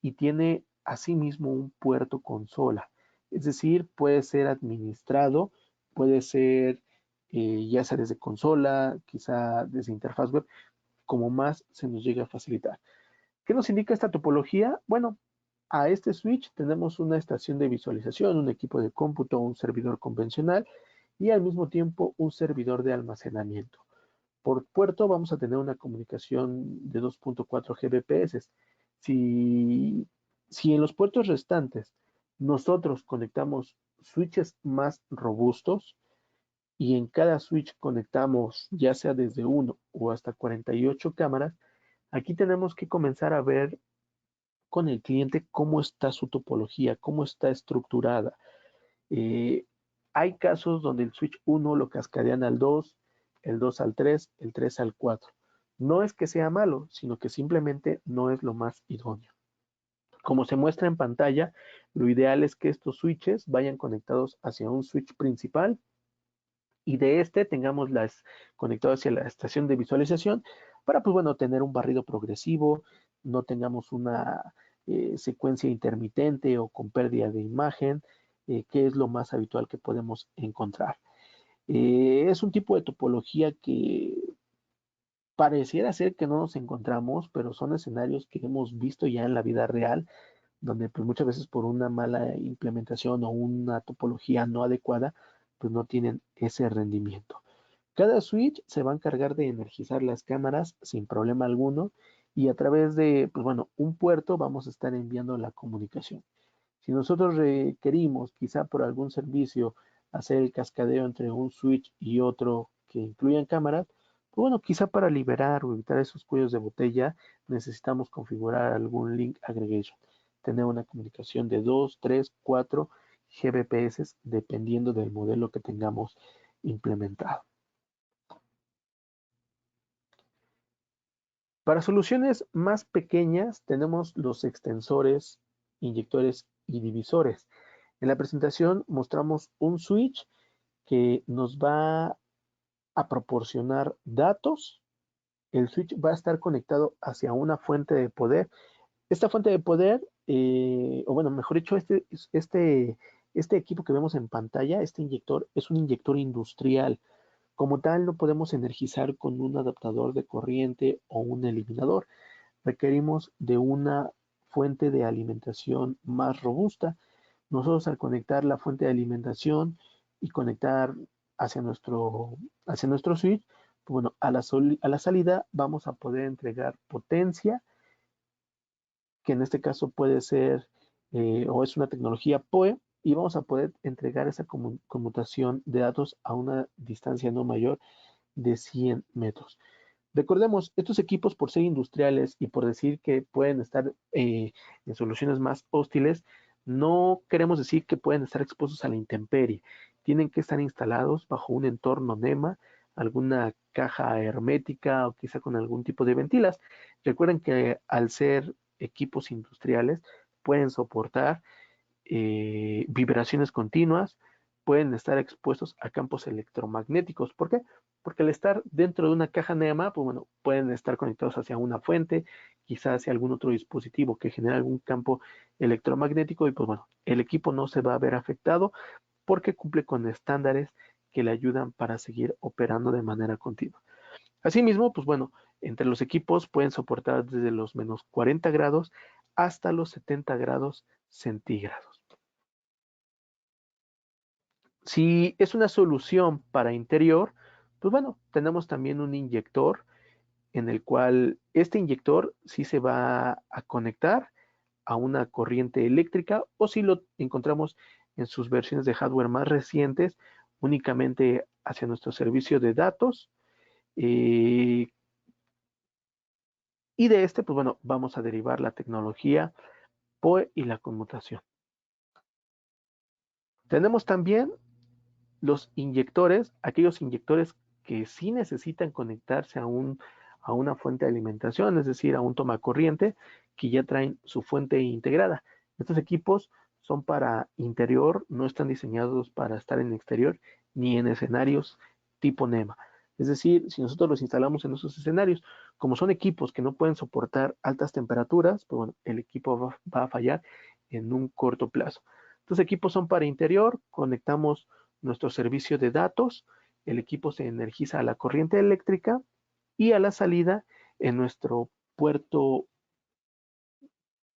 y tiene asimismo un puerto consola. Es decir, puede ser administrado, puede ser ya sea desde consola, quizá desde interfaz web, como más se nos llega a facilitar. ¿Qué nos indica esta topología? Bueno, a este switch tenemos una estación de visualización, un equipo de cómputo, un servidor convencional y al mismo tiempo un servidor de almacenamiento. Por puerto vamos a tener una comunicación de 2.4 Gbps. Si en los puertos restantes nosotros conectamos switches más robustos y en cada switch conectamos ya sea desde 1 o hasta 48 cámaras, aquí tenemos que comenzar a ver con el cliente cómo está su topología, cómo está estructurada. Eh, Hay casos donde el switch 1 lo cascadean al 2, el 2 al 3, el 3 al 4. No es que sea malo, sino que simplemente no es lo más idóneo. Como se muestra en pantalla, lo ideal es que estos switches vayan conectados hacia un switch principal y de este tengamos las conectado hacia la estación de visualización para, pues bueno, tener un barrido progresivo, no tengamos una secuencia intermitente o con pérdida de imagen, que es lo más habitual que podemos encontrar. Es un tipo de topología que pareciera ser que no nos encontramos, pero son escenarios que hemos visto ya en la vida real, donde pues muchas veces por una mala implementación o una topología no adecuada, pues no tienen ese rendimiento. Cada switch se va a encargar de energizar las cámaras sin problema alguno y a través de, pues bueno, un puerto vamos a estar enviando la comunicación. Si nosotros requerimos, quizá por algún servicio, hacer el cascadeo entre un switch y otro que incluyan cámaras, pues bueno, quizá para liberar o evitar esos cuellos de botella necesitamos configurar algún link aggregation, tener una comunicación de 2, 3, 4 Gbps dependiendo del modelo que tengamos implementado. Para soluciones más pequeñas tenemos los extensores, inyectores y divisores. En la presentación mostramos un switch que nos va a proporcionar datos. El switch va a estar conectado hacia una fuente de poder. Esta fuente de poder, o bueno, mejor dicho, este equipo que vemos en pantalla, este inyector, es un inyector industrial. Como tal, no podemos energizar con un adaptador de corriente o un eliminador. Requerimos de una fuente de alimentación más robusta. Nosotros al conectar la fuente de alimentación y conectar hacia nuestro switch, pues bueno, a la salida vamos a poder entregar potencia, que en este caso puede ser o es una tecnología PoE, y vamos a poder entregar esa conmutación de datos a una distancia no mayor de 100 metros. Recordemos, estos equipos por ser industriales y por decir que pueden estar en soluciones más hostiles, no queremos decir que pueden estar expuestos a la intemperie. Tienen que estar instalados bajo un entorno NEMA, alguna caja hermética o quizá con algún tipo de ventilas. Recuerden que al ser equipos industriales pueden soportar vibraciones continuas, pueden estar expuestos a campos electromagnéticos. ¿Por qué? Porque al estar dentro de una caja NEMA, pues bueno, pueden estar conectados hacia una fuente, quizás hacia algún otro dispositivo que genera algún campo electromagnético, y pues bueno, el equipo no se va a ver afectado porque cumple con estándares que le ayudan para seguir operando de manera continua. Asimismo, pues bueno, entre los equipos pueden soportar desde los menos 40 grados hasta los 70 grados centígrados. Si es una solución para interior, pues bueno, tenemos también un inyector en el cual este inyector sí se va a conectar a una corriente eléctrica, o si lo encontramos en sus versiones de hardware más recientes, únicamente hacia nuestro servicio de datos. Y de este, pues bueno, vamos a derivar la tecnología PoE y la conmutación. Tenemos también los inyectores, aquellos inyectores que sí necesitan conectarse a una fuente de alimentación, es decir, a un tomacorriente, que ya traen su fuente integrada. Estos equipos son para interior, no están diseñados para estar en exterior ni en escenarios tipo NEMA. Es decir, si nosotros los instalamos en esos escenarios, como son equipos que no pueden soportar altas temperaturas, pues bueno, el equipo va a fallar en un corto plazo. Estos equipos son para interior, conectamos nuestro servicio de datos, el equipo se energiza a la corriente eléctrica, y a la salida en nuestro puerto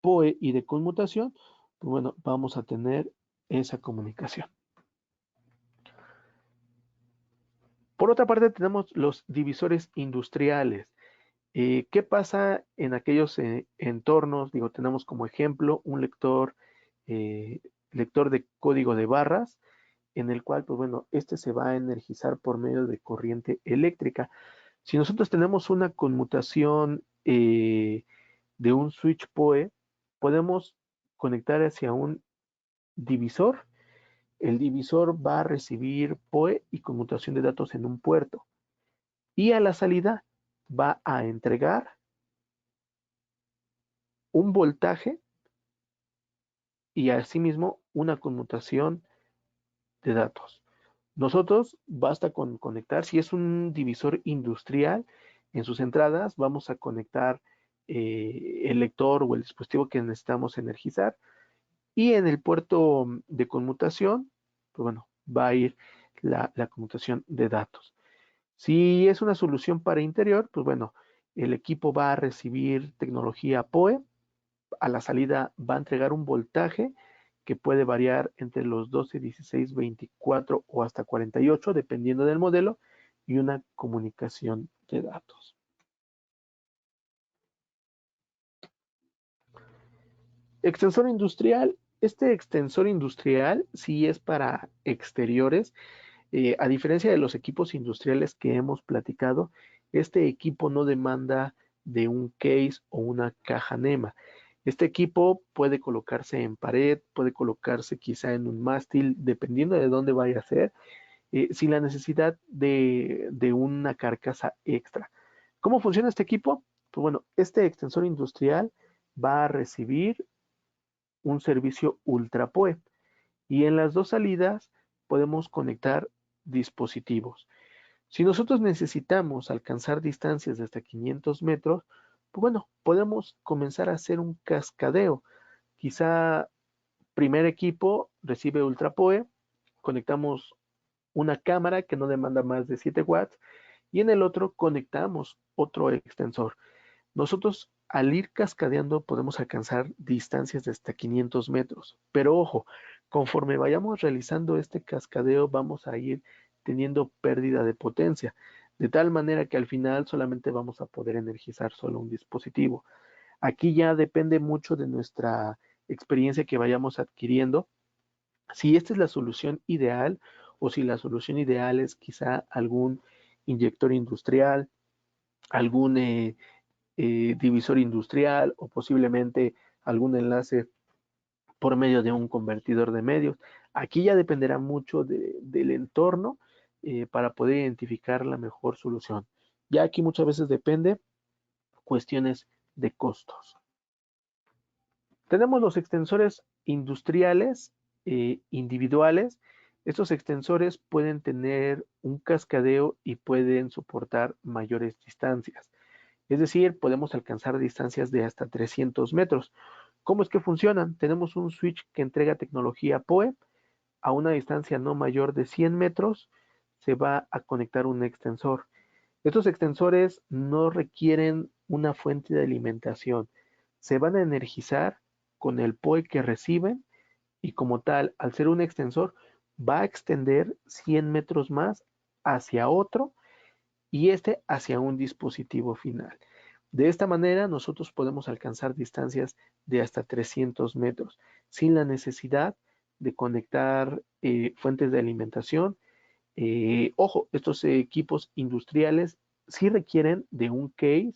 PoE y de conmutación, pues bueno, vamos a tener esa comunicación. Por otra parte, tenemos los divisores industriales. ¿Qué pasa en aquellos entornos? Digo, tenemos como ejemplo un lector de código de barras, en el cual, pues bueno, este se va a energizar por medio de corriente eléctrica. Si nosotros tenemos una conmutación de un switch PoE, podemos conectar hacia un divisor. El divisor va a recibir PoE y conmutación de datos en un puerto, y a la salida va a entregar un voltaje y asimismo una conmutación de datos. Nosotros basta con conectar, si es un divisor industrial, en sus entradas vamos a conectar el lector o el dispositivo que necesitamos energizar, y en el puerto de conmutación, pues bueno, va a ir la conmutación de datos. Si es una solución para interior, pues bueno, el equipo va a recibir tecnología PoE, a la salida va a entregar un voltaje que puede variar entre los 12, 16, 24 o hasta 48, dependiendo del modelo, y una comunicación de datos. Extensor industrial. Este extensor industrial sí es para exteriores. A diferencia de los equipos industriales que hemos platicado, este equipo no demanda de un case o una caja NEMA. Este equipo puede colocarse en pared, puede colocarse quizá en un mástil, dependiendo de dónde vaya a ser, sin la necesidad de una carcasa extra. ¿Cómo funciona este equipo? Pues bueno, este extensor industrial va a recibir un servicio Ultra PoE y en las dos salidas podemos conectar dispositivos. Si nosotros necesitamos alcanzar distancias de hasta 500 metros, pues bueno, podemos comenzar a hacer un cascadeo. Quizá primer equipo recibe Ultra PoE, conectamos una cámara que no demanda más de 7 watts y en el otro conectamos otro extensor. Nosotros al ir cascadeando podemos alcanzar distancias de hasta 500 metros, pero ojo, conforme vayamos realizando este cascadeo vamos a ir teniendo pérdida de potencia, de tal manera que al final solamente vamos a poder energizar solo un dispositivo. Aquí ya depende mucho de nuestra experiencia que vayamos adquiriendo, si esta es la solución ideal o si la solución ideal es quizá algún inyector industrial, algún divisor industrial o posiblemente algún enlace por medio de un convertidor de medios. Aquí ya dependerá mucho del entorno para poder identificar la mejor solución. Ya aquí muchas veces depende cuestiones de costos. Tenemos los extensores industriales individuales. Estos extensores pueden tener un cascadeo y pueden soportar mayores distancias. Es decir, podemos alcanzar distancias de hasta 300 metros. ¿Cómo es que funcionan? Tenemos un switch que entrega tecnología PoE a una distancia no mayor de 100 metros. Se va a conectar un extensor. Estos extensores no requieren una fuente de alimentación. Se van a energizar con el PoE que reciben y como tal, al ser un extensor, va a extender 100 metros más hacia otro y este hacia un dispositivo final. De esta manera nosotros podemos alcanzar distancias de hasta 300 metros sin la necesidad de conectar fuentes de alimentación. Ojo, estos equipos industriales sí requieren de un case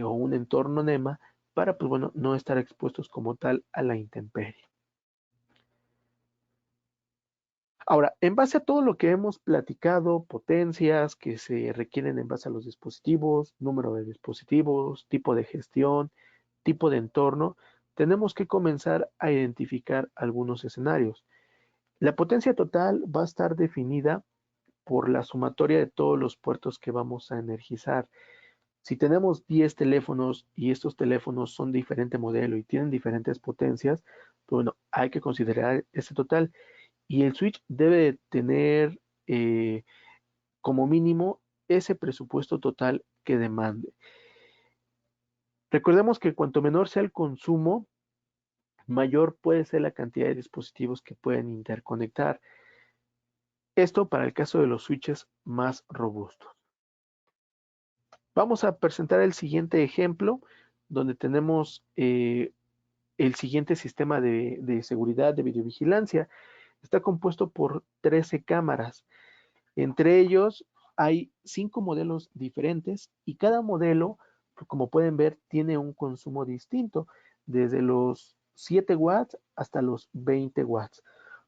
o un entorno NEMA para, pues bueno, no estar expuestos como tal a la intemperie. Ahora, en base a todo lo que hemos platicado, potencias que se requieren en base a los dispositivos, número de dispositivos, tipo de gestión, tipo de entorno, tenemos que comenzar a identificar algunos escenarios. La potencia total va a estar definida por la sumatoria de todos los puertos que vamos a energizar. Si tenemos 10 teléfonos y estos teléfonos son de diferente modelo y tienen diferentes potencias, pues bueno, hay que considerar ese total. Y el Switch debe tener como mínimo ese presupuesto total que demande. Recordemos que cuanto menor sea el consumo, mayor puede ser la cantidad de dispositivos que pueden interconectar. Esto para el caso de los switches más robustos. Vamos a presentar el siguiente ejemplo donde tenemos el siguiente sistema de seguridad de videovigilancia. Está compuesto por 13 cámaras. Entre ellos hay 5 modelos diferentes y cada modelo, como pueden ver, tiene un consumo distinto, desde los 7 watts hasta los 20 watts.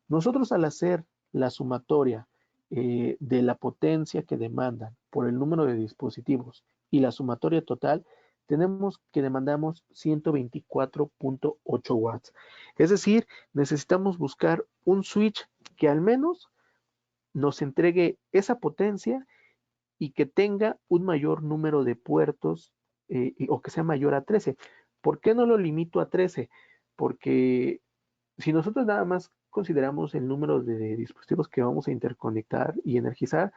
Nosotros al hacer la sumatoria de la potencia que demandan por el número de dispositivos y la sumatoria total, tenemos que demandamos 124.8 watts. Es decir, necesitamos buscar un switch que al menos nos entregue esa potencia y que tenga un mayor número de puertos o que sea mayor a 13. ¿Por qué no lo limito a 13? Porque si nosotros nada más consideramos el número de dispositivos que vamos a interconectar y energizar,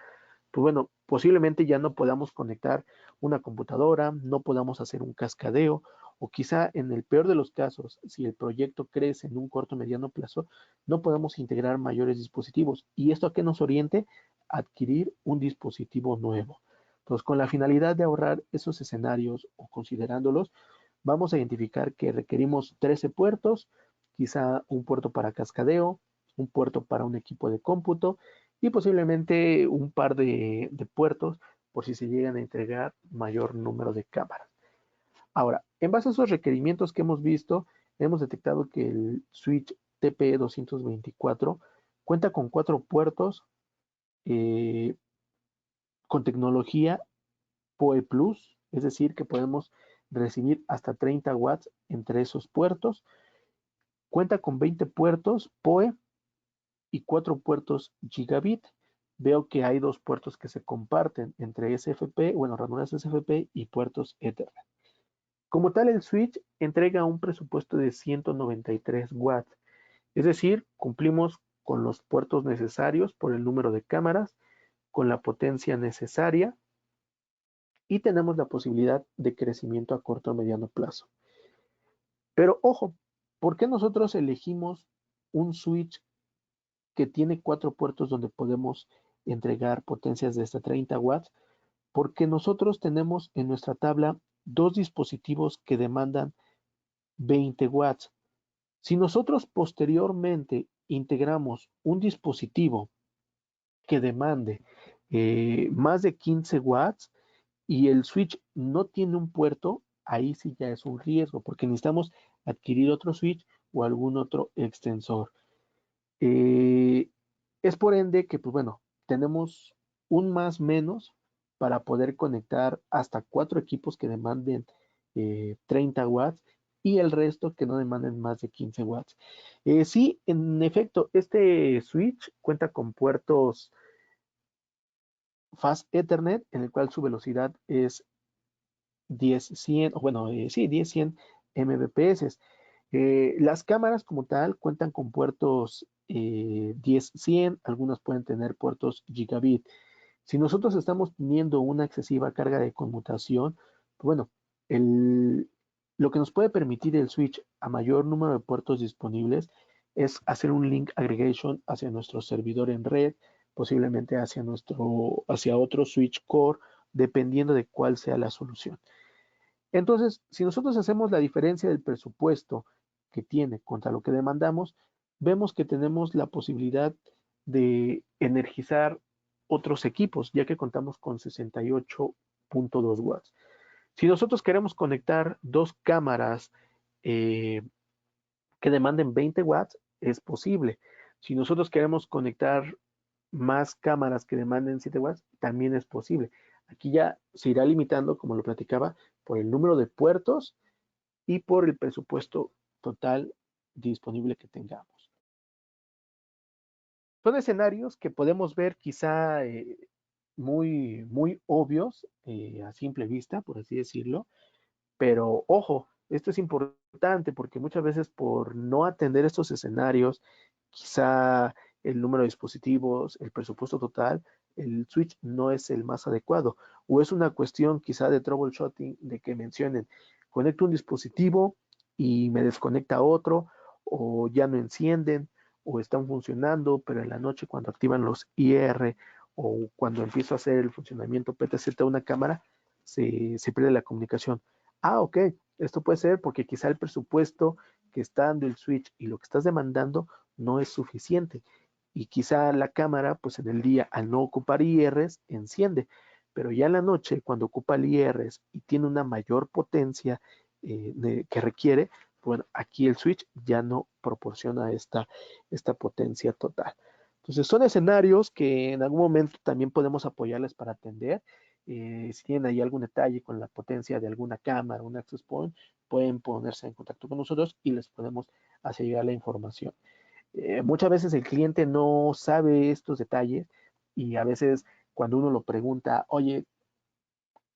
pues bueno, posiblemente ya no podamos conectar una computadora, no podamos hacer un cascadeo, o quizá en el peor de los casos, si el proyecto crece en un corto o mediano plazo, no podamos integrar mayores dispositivos. ¿Y esto a qué nos oriente? Adquirir un dispositivo nuevo. Entonces, con la finalidad de ahorrar esos escenarios o considerándolos, vamos a identificar que requerimos 13 puertos, quizá un puerto para cascadeo, un puerto para un equipo de cómputo y posiblemente un par de puertos por si se llegan a entregar mayor número de cámaras. Ahora, en base a esos requerimientos que hemos visto, hemos detectado que el switch TP224 cuenta con 4 puertos con tecnología PoE Plus, es decir, que podemos recibir hasta 30 watts entre esos puertos. Cuenta con 20 puertos PoE y 4 puertos gigabit. Veo que hay 2 puertos que se comparten entre SFP, bueno, ranuras SFP y puertos Ethernet. Como tal, el switch entrega un presupuesto de 193 watts, es decir, cumplimos con los puertos necesarios por el número de cámaras, con la potencia necesaria y tenemos la posibilidad de crecimiento a corto o mediano plazo. Pero ojo, ¿por qué nosotros elegimos un switch que tiene 4 puertos donde podemos entregar potencias de hasta 30 watts? Porque nosotros tenemos en nuestra tabla 2 dispositivos que demandan 20 watts. Si nosotros posteriormente integramos un dispositivo que demande más de 15 watts y el switch no tiene un puerto, ahí sí ya es un riesgo, porque necesitamos adquirir otro switch o algún otro extensor. Es por ende que, pues bueno, tenemos un más menos para poder conectar hasta 4 equipos que demanden 30 watts y el resto que no demanden más de 15 watts. Sí, en efecto, este switch cuenta con puertos Fast Ethernet, en el cual su velocidad es 10-100, bueno, sí, 10-100 Mbps. Las cámaras como tal cuentan con puertos 10-100, algunas pueden tener puertos gigabit. Si nosotros estamos teniendo una excesiva carga de conmutación, pues bueno, lo que nos puede permitir el switch a mayor número de puertos disponibles es hacer un link aggregation hacia nuestro servidor en red, posiblemente hacia otro switch core, dependiendo de cuál sea la solución. Entonces, si nosotros hacemos la diferencia del presupuesto que tiene contra lo que demandamos, vemos que tenemos la posibilidad de energizar otros equipos, ya que contamos con 68.2 watts. Si nosotros queremos conectar 2 cámaras que demanden 20 watts, es posible. Si nosotros queremos conectar más cámaras que demanden 7 watts, también es posible. Aquí ya se irá limitando, como lo platicaba, por el número de puertos y por el presupuesto total disponible que tengamos. Son escenarios que podemos ver quizá muy obvios a simple vista, por así decirlo, pero ojo, esto es importante porque muchas veces por no atender estos escenarios, quizá el número de dispositivos, el presupuesto total, el switch no es el más adecuado. O es una cuestión quizá de troubleshooting, de que mencionen, conecto un dispositivo y me desconecta otro, o ya no encienden, o están funcionando, pero en la noche cuando activan los IR o cuando empiezo a hacer el funcionamiento PTZ de una cámara, se pierde la comunicación. Ah, ok, esto puede ser porque quizá el presupuesto que está dando el switch y lo que estás demandando no es suficiente. Y quizá la cámara, pues en el día, al no ocupar IRs, enciende. Pero ya en la noche, cuando ocupa el IRs y tiene una mayor potencia que requiere, bueno, aquí el switch ya no proporciona esta potencia total. Entonces, son escenarios que en algún momento también podemos apoyarles para atender. Si tienen ahí algún detalle con la potencia de alguna cámara, un access point, pueden ponerse en contacto con nosotros y les podemos hacer llegar la información. Muchas veces el cliente no sabe estos detalles y a veces cuando uno lo pregunta, oye,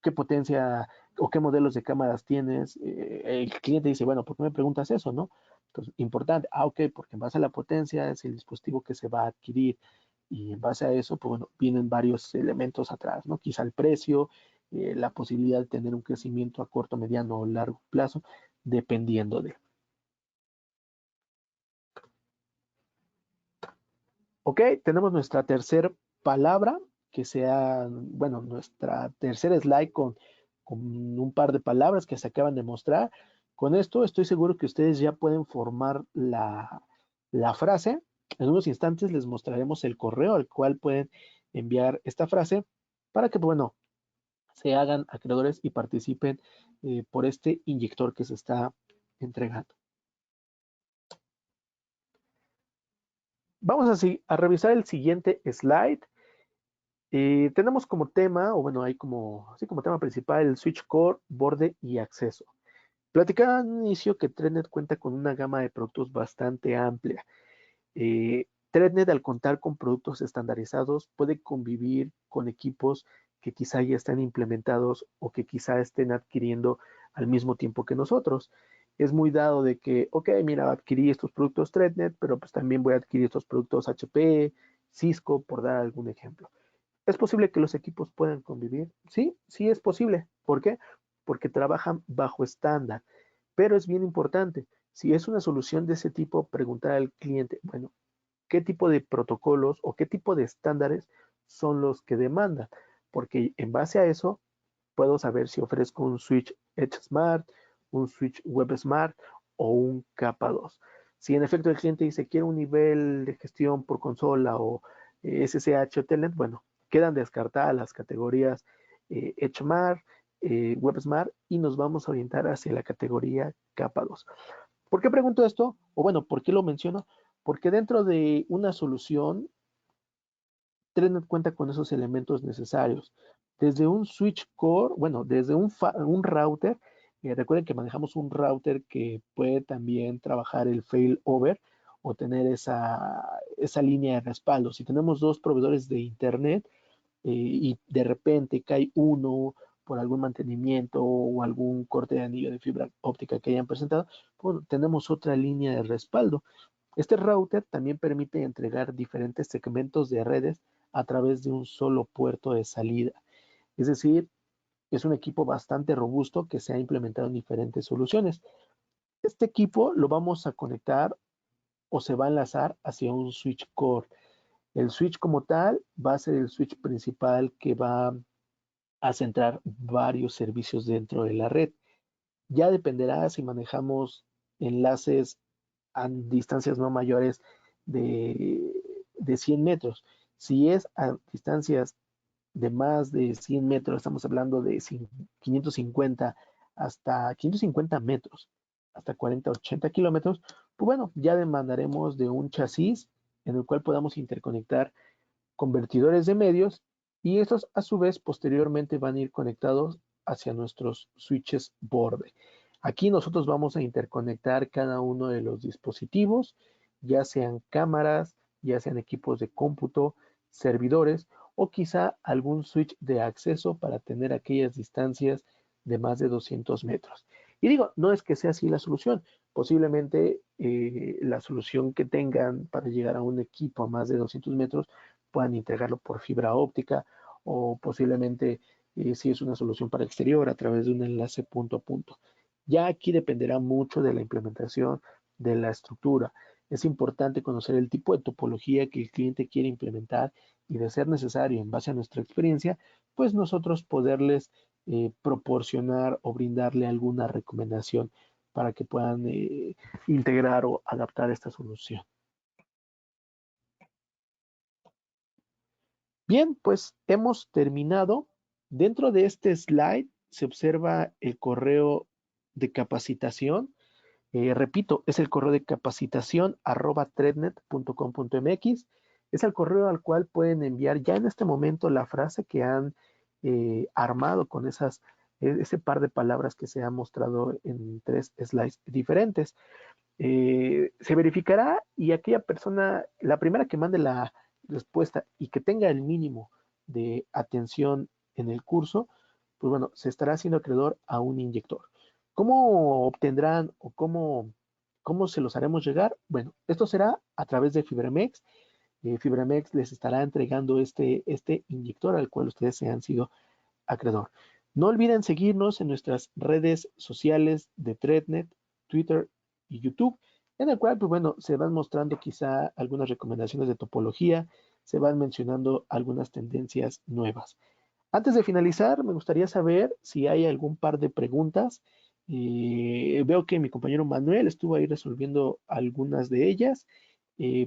¿qué potencia o qué modelos de cámaras tienes? El cliente dice, bueno, ¿por qué me preguntas eso, no? Entonces, importante, ok, porque en base a la potencia es el dispositivo que se va a adquirir y en base a eso, pues bueno, vienen varios elementos atrás, ¿no? Quizá el precio, la posibilidad de tener un crecimiento a corto, mediano o largo plazo, dependiendo de. Ok, tenemos nuestra tercera palabra, que sea, bueno, nuestra tercera slide con un par de palabras que se acaban de mostrar. Con esto estoy seguro que ustedes ya pueden formar la frase. En unos instantes les mostraremos el correo al cual pueden enviar esta frase para que, bueno, se hagan acreedores y participen por este inyector que se está entregando. Vamos a revisar el siguiente slide. Tenemos como tema, o bueno, hay como, así como tema principal el switch core, borde y acceso. Platicaba al inicio que ThreadNet cuenta con una gama de productos bastante amplia. ThreadNet, al contar con productos estandarizados, puede convivir con equipos que quizá ya están implementados o que quizá estén adquiriendo al mismo tiempo que nosotros. Es muy dado de que, ok, mira, adquirí estos productos ThreadNet, pero pues también voy a adquirir estos productos HP, Cisco, por dar algún ejemplo. ¿Es posible que los equipos puedan convivir? Sí, sí es posible. ¿Por qué? Porque trabajan bajo estándar. Pero es bien importante, si es una solución de ese tipo, preguntar al cliente, bueno, ¿qué tipo de protocolos o qué tipo de estándares son los que demandan? Porque en base a eso, puedo saber si ofrezco un switch Edge Smart, un switch Web Smart o un K2. Si en efecto el cliente dice quiero un nivel de gestión por consola o SSH o Telnet, bueno, quedan descartadas las categorías Edge Smart, Web Smart y nos vamos a orientar hacia la categoría K2. ¿Por qué pregunto esto? O bueno, ¿por qué lo menciono? Porque dentro de una solución Telnet cuenta con esos elementos necesarios. Desde un switch core, bueno, desde un router, recuerden que manejamos un router que puede también trabajar el failover o tener esa línea de respaldo. Si tenemos dos proveedores de Internet y de repente cae uno por algún mantenimiento o algún corte de anillo de fibra óptica que hayan presentado, bueno, tenemos otra línea de respaldo. Este router también permite entregar diferentes segmentos de redes a través de un solo puerto de salida. Es decir, es un equipo bastante robusto que se ha implementado en diferentes soluciones. Este equipo lo vamos a conectar o se va a enlazar hacia un switch core. El switch como tal va a ser el switch principal que va a centrar varios servicios dentro de la red. Ya dependerá si manejamos enlaces a distancias no mayores de, de 100 metros. Si es a distancias de más de 100 metros, estamos hablando de 550 hasta 550 metros, hasta 40, 80 kilómetros, pues bueno, ya demandaremos de un chasis en el cual podamos interconectar convertidores de medios y estos a su vez posteriormente van a ir conectados hacia nuestros switches borde. Aquí nosotros vamos a interconectar cada uno de los dispositivos, ya sean cámaras, ya sean equipos de cómputo, servidores o quizá algún switch de acceso para tener aquellas distancias de más de 200 metros. Y digo, no es que sea así la solución, posiblemente la solución que tengan para llegar a un equipo a más de 200 metros puedan integrarlo por fibra óptica o posiblemente si es una solución para exterior a través de un enlace punto a punto. Ya aquí dependerá mucho de la implementación de la estructura. Es importante conocer el tipo de topología que el cliente quiere implementar y de ser necesario en base a nuestra experiencia, pues nosotros poderles proporcionar o brindarle alguna recomendación para que puedan integrar o adaptar esta solución. Bien, pues hemos terminado. Dentro de este slide se observa el correo de capacitación. Repito, es el correo de capacitación @threadnet.com.mx. Es el correo al cual pueden enviar ya en este momento la frase que han armado con ese par de palabras que se ha mostrado en 3 slides diferentes. Se verificará y aquella persona, la primera que mande la respuesta y que tenga el mínimo de atención en el curso, pues bueno, se estará haciendo acreedor a un inyector. ¿Cómo obtendrán o cómo se los haremos llegar? Bueno, esto será a través de Fibramex. Fibramex les estará entregando este inyector al cual ustedes se han sido acreedor. No olviden seguirnos en nuestras redes sociales de ThreadNet, Twitter y YouTube, en el cual, pues bueno, se van mostrando quizá algunas recomendaciones de topología, se van mencionando algunas tendencias nuevas. Antes de finalizar, me gustaría saber si hay algún par de preguntas. Veo que mi compañero Manuel estuvo ahí resolviendo algunas de ellas,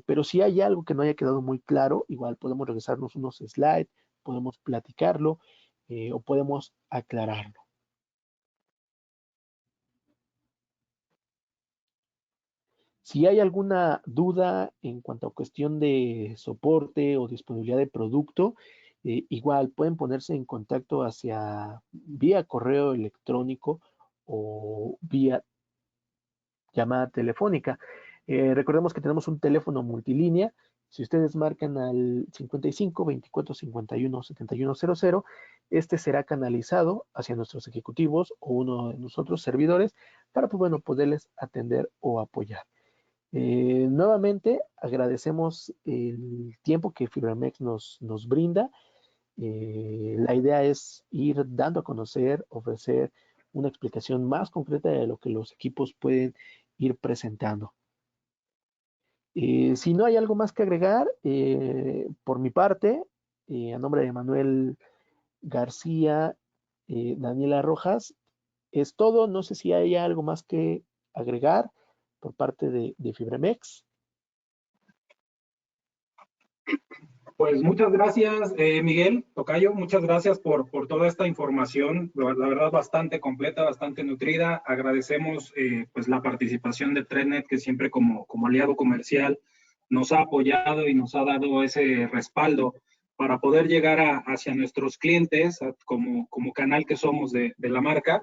pero si hay algo que no haya quedado muy claro, igual podemos regresarnos unos slides, podemos platicarlo o podemos aclararlo. Si hay alguna duda en cuanto a cuestión de soporte o disponibilidad de producto, igual pueden ponerse en contacto vía correo electrónico o vía llamada telefónica. Recordemos que tenemos un teléfono multilínea. Si ustedes marcan al 55 24 51 7100, este será canalizado hacia nuestros ejecutivos o uno de nosotros servidores para, pues, bueno, poderles atender o apoyar. Nuevamente agradecemos el tiempo que Fibramex nos brinda. La idea es ir dando a conocer, ofrecer una explicación más concreta de lo que los equipos pueden ir presentando. Si no hay algo más que agregar, por mi parte, a nombre de Manuel García, Daniela Rojas, es todo. No sé si hay algo más que agregar por parte de Fibramex. Pues muchas gracias, Miguel Tocayo, muchas gracias por toda esta información, la verdad bastante completa, bastante nutrida. Agradecemos pues la participación de TREDnet, que siempre como aliado comercial nos ha apoyado y nos ha dado ese respaldo para poder llegar hacia nuestros clientes como canal que somos de la marca.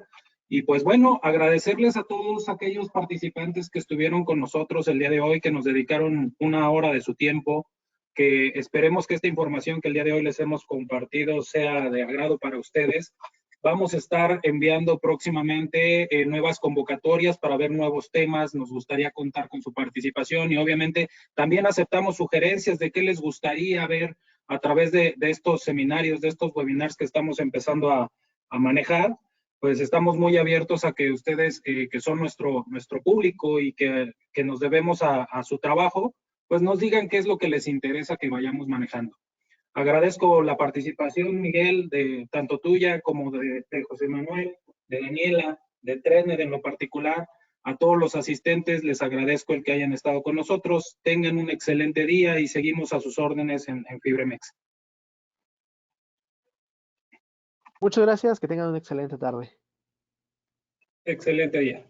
Y pues bueno, agradecerles a todos aquellos participantes que estuvieron con nosotros el día de hoy, que nos dedicaron una hora de su tiempo, que esperemos que esta información que el día de hoy les hemos compartido sea de agrado para ustedes. Vamos a estar enviando próximamente nuevas convocatorias para ver nuevos temas. Nos gustaría contar con su participación y obviamente también aceptamos sugerencias de qué les gustaría ver a través de estos seminarios, de estos webinars que estamos empezando a manejar. Pues estamos muy abiertos a que ustedes, que son nuestro público y que nos debemos a su trabajo, pues nos digan qué es lo que les interesa que vayamos manejando. Agradezco la participación, Miguel, de tanto tuya como de José Manuel, de Daniela, de TREDnet en lo particular. A todos los asistentes les agradezco el que hayan estado con nosotros. Tengan un excelente día y seguimos a sus órdenes en Fibremex. Muchas gracias, que tengan una excelente tarde. Excelente día.